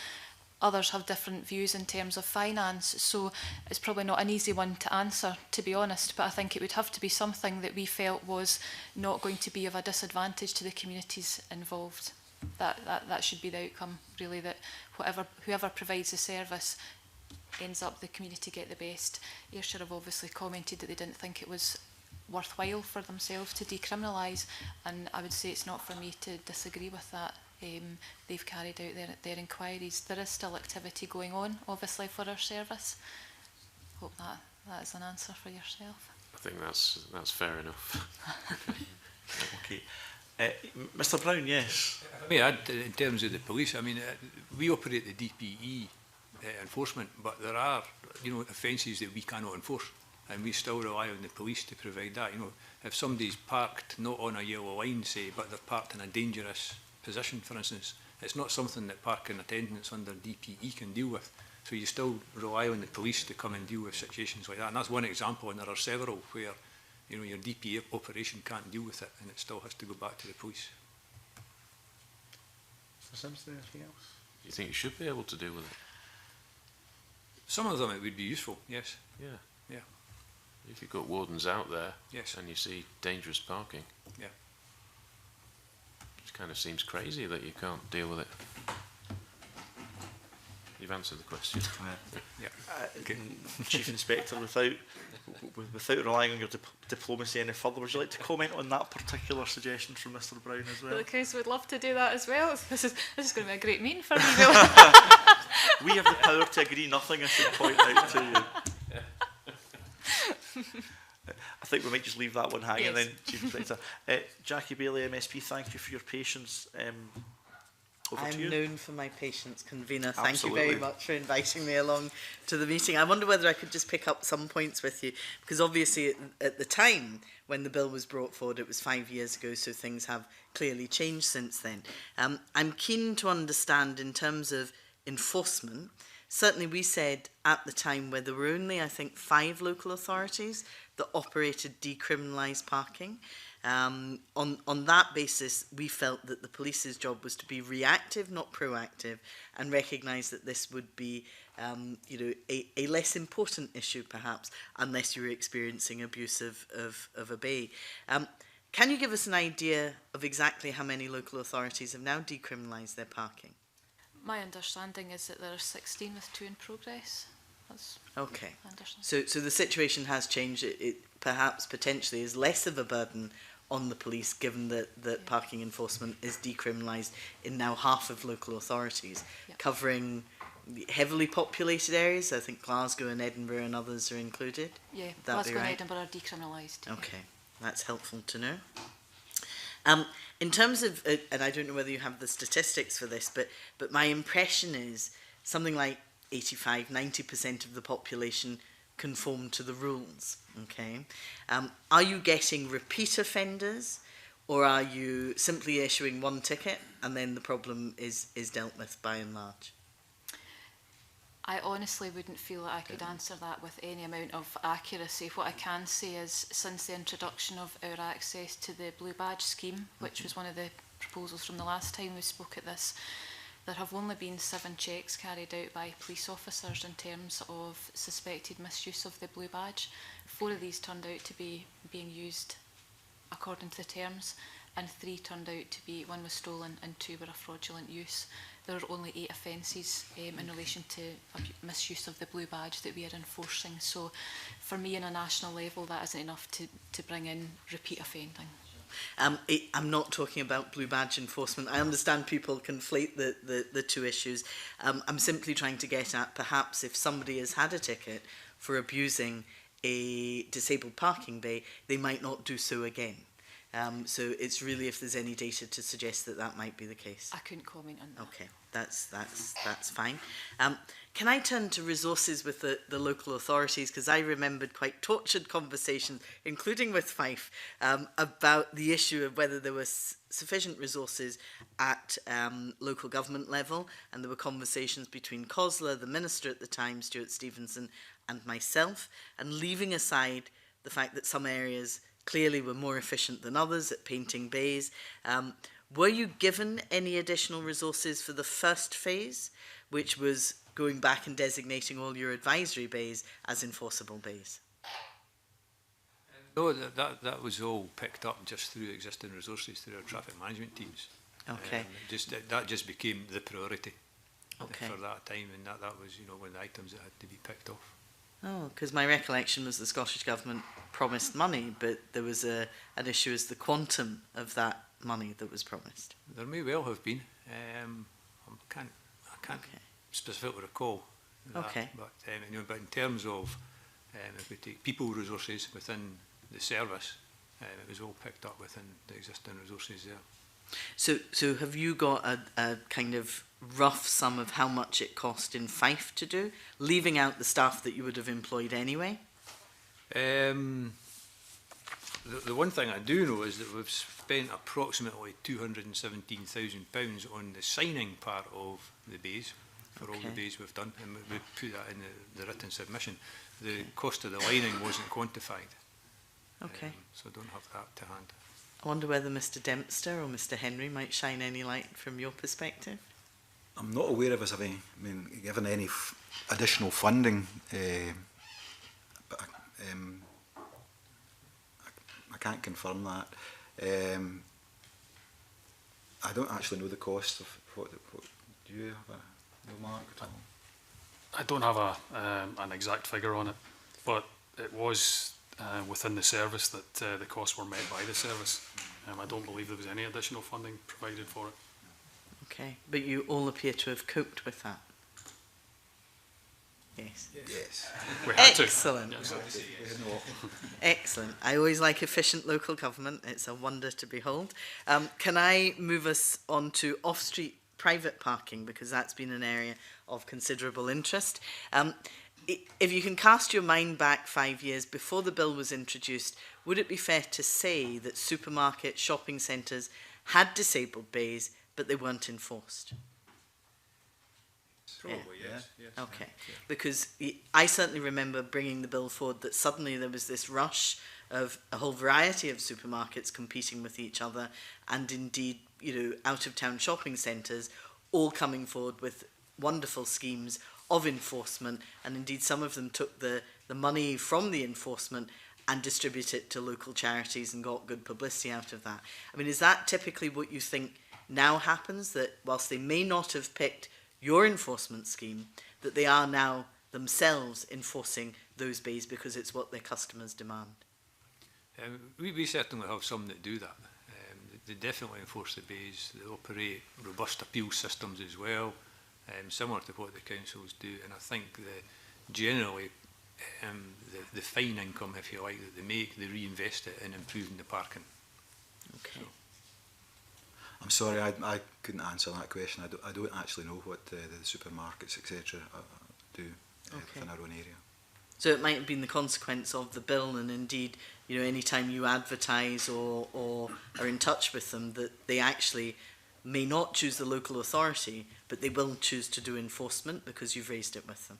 Others have different views in terms of finance, so it's probably not an easy one to answer, to be honest, but I think it would have to be something that we felt was not going to be of a disadvantage to the communities involved. That should be the outcome, really, that whoever provides the service ends up the community get the best. Ayrshire have obviously commented that they didn't think it was worthwhile for themselves to decriminalise, and I would say it's not for me to disagree with that. They've carried out their inquiries. There is still activity going on, obviously, for our service. Hope that is an answer for yourself. I think that's fair enough. Okay. Mr Brown, yes. I mean, in terms of the police, I mean, we operate the DPE enforcement, but there are, offences that we cannot enforce, and we still rely on the police to provide that. If somebody's parked not on a yellow line, say, but they're parked in a dangerous position, for instance, it's not something that parking attendants under DPE can deal with. So you still rely on the police to come and deal with situations like that. And that's one example, and there are several where your DPE operation can't deal with it, and it still has to go back to the police. Mr Simpson, anything else? Do you think you should be able to deal with it? Some of them it would be useful, yes. Yeah. Yeah. If you've got wardens out there, yes, and you see dangerous parking, yeah, it kind of seems crazy that you can't deal with it. You've answered the question. Yeah. Okay. Chief Inspector, without relying on your diplomacy any further, would you like to comment on that particular suggestion from Mr Brown as well? The Council would love to do that as well. This is going to be a great meeting for me. We have the power to agree nothing, I should point out to you. I think we might just leave that one hanging then, Chief Inspector. Jackie Bailey, MSP, thank you for your patience. I'm known for my patience, Convener. Thank you very much for inviting me along to the meeting. I wonder whether I could just pick up some points with you, because obviously at the time when the bill was brought forward, it was 5 years ago, so things have clearly changed since then. I'm keen to understand in terms of enforcement. Certainly we said at the time where there were only, I think, 5 local authorities that operated decriminalised parking. On that basis, we felt that the police's job was to be reactive, not proactive, and recognise that this would be, a less important issue, perhaps, unless you were experiencing abuse of a bay. Can you give us an idea of exactly how many local authorities have now decriminalised their parking? My understanding is that there are 16 with 2 in progress. That's okay. So the situation has changed. It perhaps potentially is less of a burden on the police, given that parking enforcement is decriminalised in now half of local authorities, covering heavily populated areas. I think Glasgow and Edinburgh and others are included. Yeah, Glasgow and Edinburgh are decriminalised. Okay, that's helpful to know. In terms of, and I don't know whether you have the statistics for this, but my impression is something like 85–90% of the population conform to the rules. Okay, are you getting repeat offenders, or are you simply issuing one ticket and then the problem is dealt with by and large? I honestly wouldn't feel that I could answer that with any amount of accuracy. What I can say is, since the introduction of our access to the Blue Badge scheme, which was one of the proposals from the last time we spoke at this, there have only been 7 checks carried out by police officers in terms of suspected misuse of the Blue Badge. 4 of these turned out to be being used according to the terms, and 3 turned out to be, 1 was stolen and 2 were a fraudulent use. There are only 8 offences in relation to misuse of the Blue Badge that we are enforcing. So for me, on a national level, that isn't enough to bring in repeat offending. I'm not talking about Blue Badge enforcement. I understand people conflate the 2 issues. I'm simply trying to get at, perhaps if somebody has had a ticket for abusing a disabled parking bay, they might not do so again. So it's really if there's any data to suggest that might be the case. I couldn't comment on that. Okay, that's fine. Can I turn to resources with the local authorities? Because I remembered quite tortured conversations, including with Fife, about the issue of whether there were sufficient resources at local government level, and there were conversations between COSLA, the Minister at the time, Stuart Stevenson, and myself, and leaving aside the fact that some areas clearly were more efficient than others at painting bays. Were you given any additional resources for the first phase, which was going back and designating all your advisory bays as enforceable bays? No, that was all picked up just through existing resources through our traffic management teams. Okay. That just became the priority okay. for that time, and that was, one of the items that had to be picked off. Oh, because my recollection was the Scottish Government promised money, but there was an issue as the quantum of that money that was promised. There may well have been. I can't Okay. specifically recall that. Okay. But, you know, but in terms of if we take people resources within the service, it was all picked up within the existing resources there. So have you got a kind of rough sum of how much it cost in Fife to do, leaving out the staff that you would have employed anyway? The one thing I do know is that we've spent approximately £217,000 on the signing part of the bays, for all the bays we've done, and we put that in the written submission. The cost of the lining wasn't quantified. Okay. So I don't have that to hand. I wonder whether Mr Dempster or Mr Henry might shine any light from your perspective. I'm not aware of us having, given any additional funding, but I can't confirm that. I don't actually know the cost of what do you have a mark at all? I don't have an exact figure on it, but it was within the service that the costs were met by the service. I don't believe there was any additional funding provided for it. Okay, but you all appear to have coped with that. Yes. Yes. We had Excellent. To. Yes. Excellent. I always like efficient local government. It's a wonder to behold. Can I move us on to off-street private parking, because that's been an area of considerable interest. If you can cast your mind back 5 years before the bill was introduced, would it be fair to say that supermarkets, shopping centres had disabled bays, but they weren't enforced? Probably, yes. Okay, because I certainly remember bringing the bill forward that suddenly there was this rush of a whole variety of supermarkets competing with each other, and indeed, out-of-town shopping centres all coming forward with wonderful schemes of enforcement, and indeed some of them took the money from the enforcement and distributed it to local charities and got good publicity out of that. I mean, is that typically what you think now happens, that whilst they may not have picked your enforcement scheme, that they are now themselves enforcing those bays because it's what their customers demand? We certainly have some that do that. They definitely enforce the bays. They operate robust appeal systems as well, similar to what the councils do. And I think that generally the fine income, if you like, that they make, they reinvest it in improving the parking. Okay. So. I'm sorry, I couldn't answer that question. I don't actually know what the supermarkets, etc. do within our own area. So it might have been the consequence of the bill, and indeed, any time you advertise or are in touch with them, that they actually may not choose the local authority, but they will choose to do enforcement because you've raised it with them.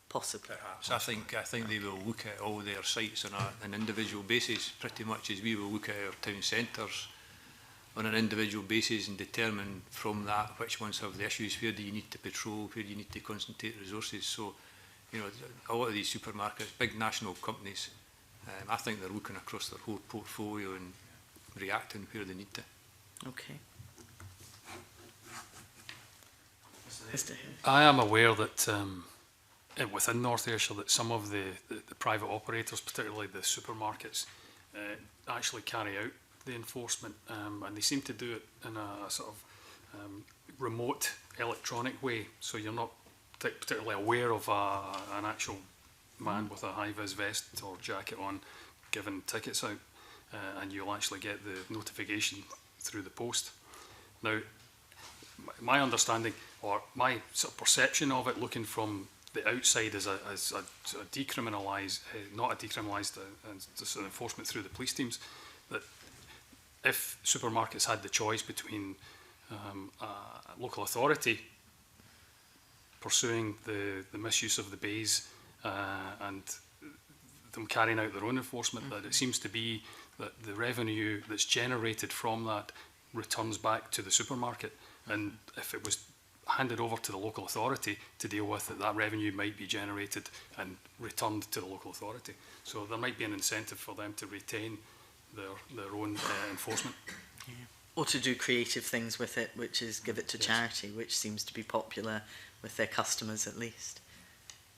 Possibly. Perhaps. I think they will look at all their sites on an individual basis, pretty much as we will look at our town centres on an individual basis and determine from that which ones have the issues, where do you need to patrol, where do you need to concentrate resources. So, a lot of these supermarkets, big national companies, I think they're looking across their whole portfolio and reacting where they need to. Okay. I am aware that within North Ayrshire that some of the private operators, particularly the supermarkets, actually carry out the enforcement, and they seem to do it in a sort of remote electronic way, so you're not particularly aware of an actual man with a high-vis vest or jacket on giving tickets out, and you'll actually get the notification through the post. Now, my understanding, or my sort of perception of it, looking from the outside, is a decriminalised, not a decriminalised enforcement through the police teams, that if supermarkets had the choice between a local authority pursuing the misuse of the bays and them carrying out their own enforcement, that it seems to be that the revenue that's generated from that returns back to the supermarket, and if it was handed over to the local authority to deal with it, that revenue might be generated and returned to the local authority. So there might be an incentive for them to retain their own enforcement. Yeah. Or to do creative things with it, which is give it to charity, which seems to be popular with their customers at least.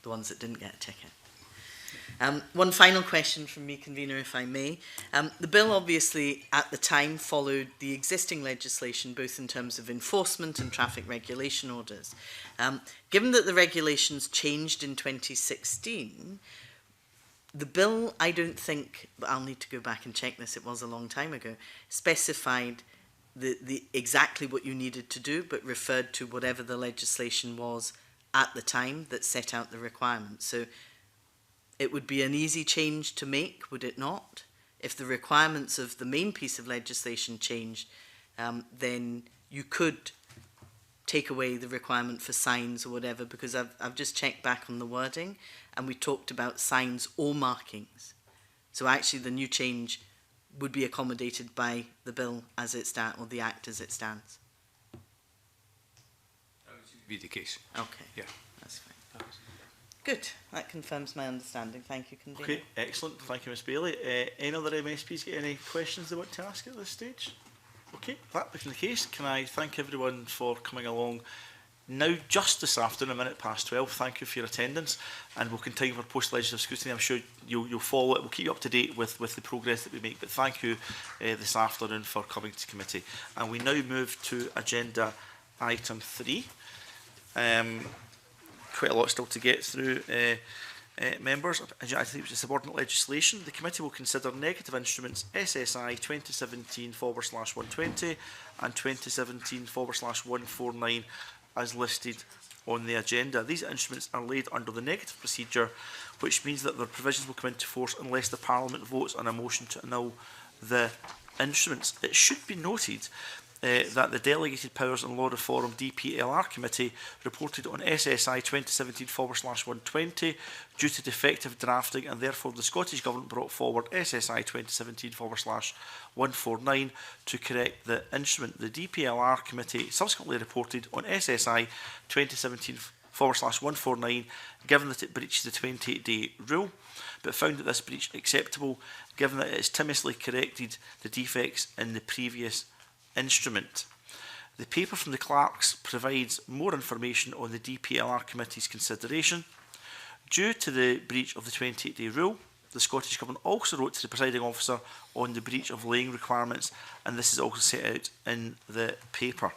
the ones that didn't get a ticket. One final question from me, Convener, if I may. The bill obviously at the time followed the existing legislation, both in terms of enforcement and traffic regulation orders. Given that the regulations changed in 2016, the bill, I don't think, but I'll need to go back and check this, it was a long time ago, specified the exactly what you needed to do, but referred to whatever the legislation was at the time that set out the requirements. So it would be an easy change to make, would it not? If the requirements of the main piece of legislation changed, then you could take away the requirement for signs or whatever, because I've just checked back on the wording, and we talked about signs or markings. So actually the new change would be accommodated by the bill as it stands, or the Act as it stands. That would be the case. Okay. Yeah. That's fine. Good. That confirms my understanding. Thank you, Convener. Okay, excellent. Thank you, Ms Bailey. Any other MSPs get any questions they want to ask at this stage? Okay, that being the case, can I thank everyone for coming along now just this afternoon, 12:15. Thank you for your attendance, and we'll continue for post-legislative scrutiny. I'm sure you'll follow it. We'll keep you up to date with the progress that we make, but thank you this afternoon for coming to committee. And we now move to agenda item 3. Quite a lot still to get through, members. I think it was subordinate legislation. The committee will consider negative instruments SSI 2017/120 and 2017/149 as listed on the agenda. These instruments are laid under the negative procedure, which means that their provisions will come into force unless the Parliament votes on a motion to annul the instruments. It should be noted that the Delegated Powers and Law Reform DPLR Committee reported on SSI 2017/120 due to defective drafting, and therefore the Scottish Government brought forward SSI 2017/149 to correct the instrument. The DPLR Committee subsequently reported on SSI 2017/149, given that it breached the 28-day rule, but found that this breach acceptable, given that it has timorously corrected the defects in the previous instrument. The paper from the clerks provides more information on the DPLR Committee's consideration. Due to the breach of the 28-day rule, the Scottish Government also wrote to the presiding officer on the breach of laying requirements, and this is also set out in the paper.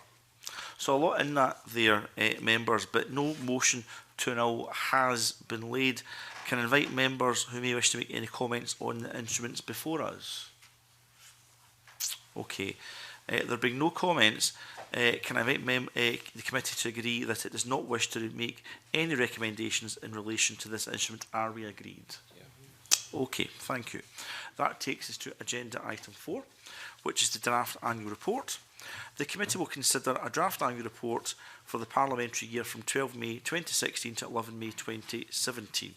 So a lot in that there, members, but no motion to annul has been laid. Can I invite members who may wish to make any comments on the instruments before us? Okay. There being no comments, can I invite the committee to agree that it does not wish to make any recommendations in relation to this instrument? Are we agreed? Yeah. Okay, thank you. That takes us to agenda item 4, which is the draft annual report. The committee will consider a draft annual report for the parliamentary year from 12 May 2016 to 11 May 2017.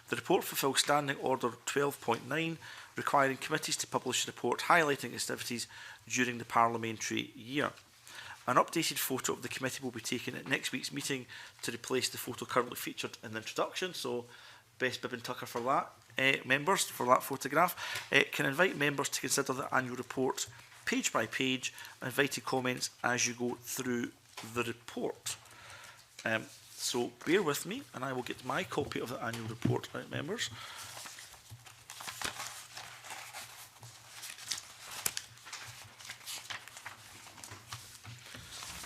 The report fulfills Standing Order 12.9, requiring committees to publish a report highlighting activities during the parliamentary year. An updated photo of the committee will be taken at next week's meeting to replace the photo currently featured in the introduction. So, best Bibb and Tucker for that, members, for that photograph. Can I invite members to consider the annual report page by page, and invited comments as you go through the report. So bear with me, and I will get my copy of the annual report out, members.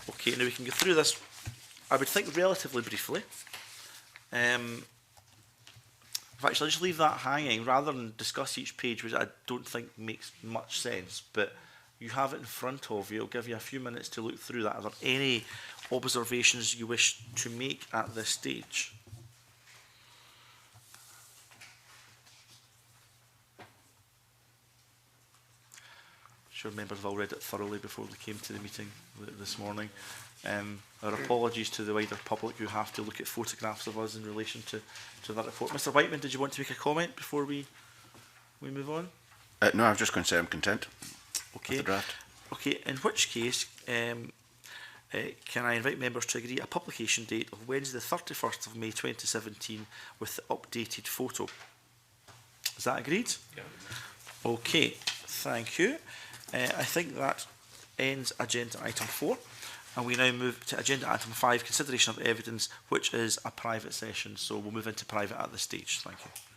Okay, now we can go through this, I would think, relatively briefly. Actually, I'll just leave that hanging rather than discuss each page, which I don't think makes much sense. But you have it in front of you. I'll give you a few minutes to look through that. Are there any observations you wish to make at this stage? I'm sure members have all read it thoroughly before they came to the meeting this morning. Our apologies to the wider public who have to look at photographs of us in relation to that report. Mr. Whiteman, did you want to make a comment before we move on? No, I was just going to say I'm content. Okay. With the draft. Okay. In which case, can I invite members to agree a publication date of Wednesday, the 31st of May 2017, with the updated photo? Is that agreed? Yeah. Okay. Thank you. I think that ends agenda item 4. And we now move to agenda item 5, consideration of evidence, which is a private session. So we'll move into private at this stage. Thank you.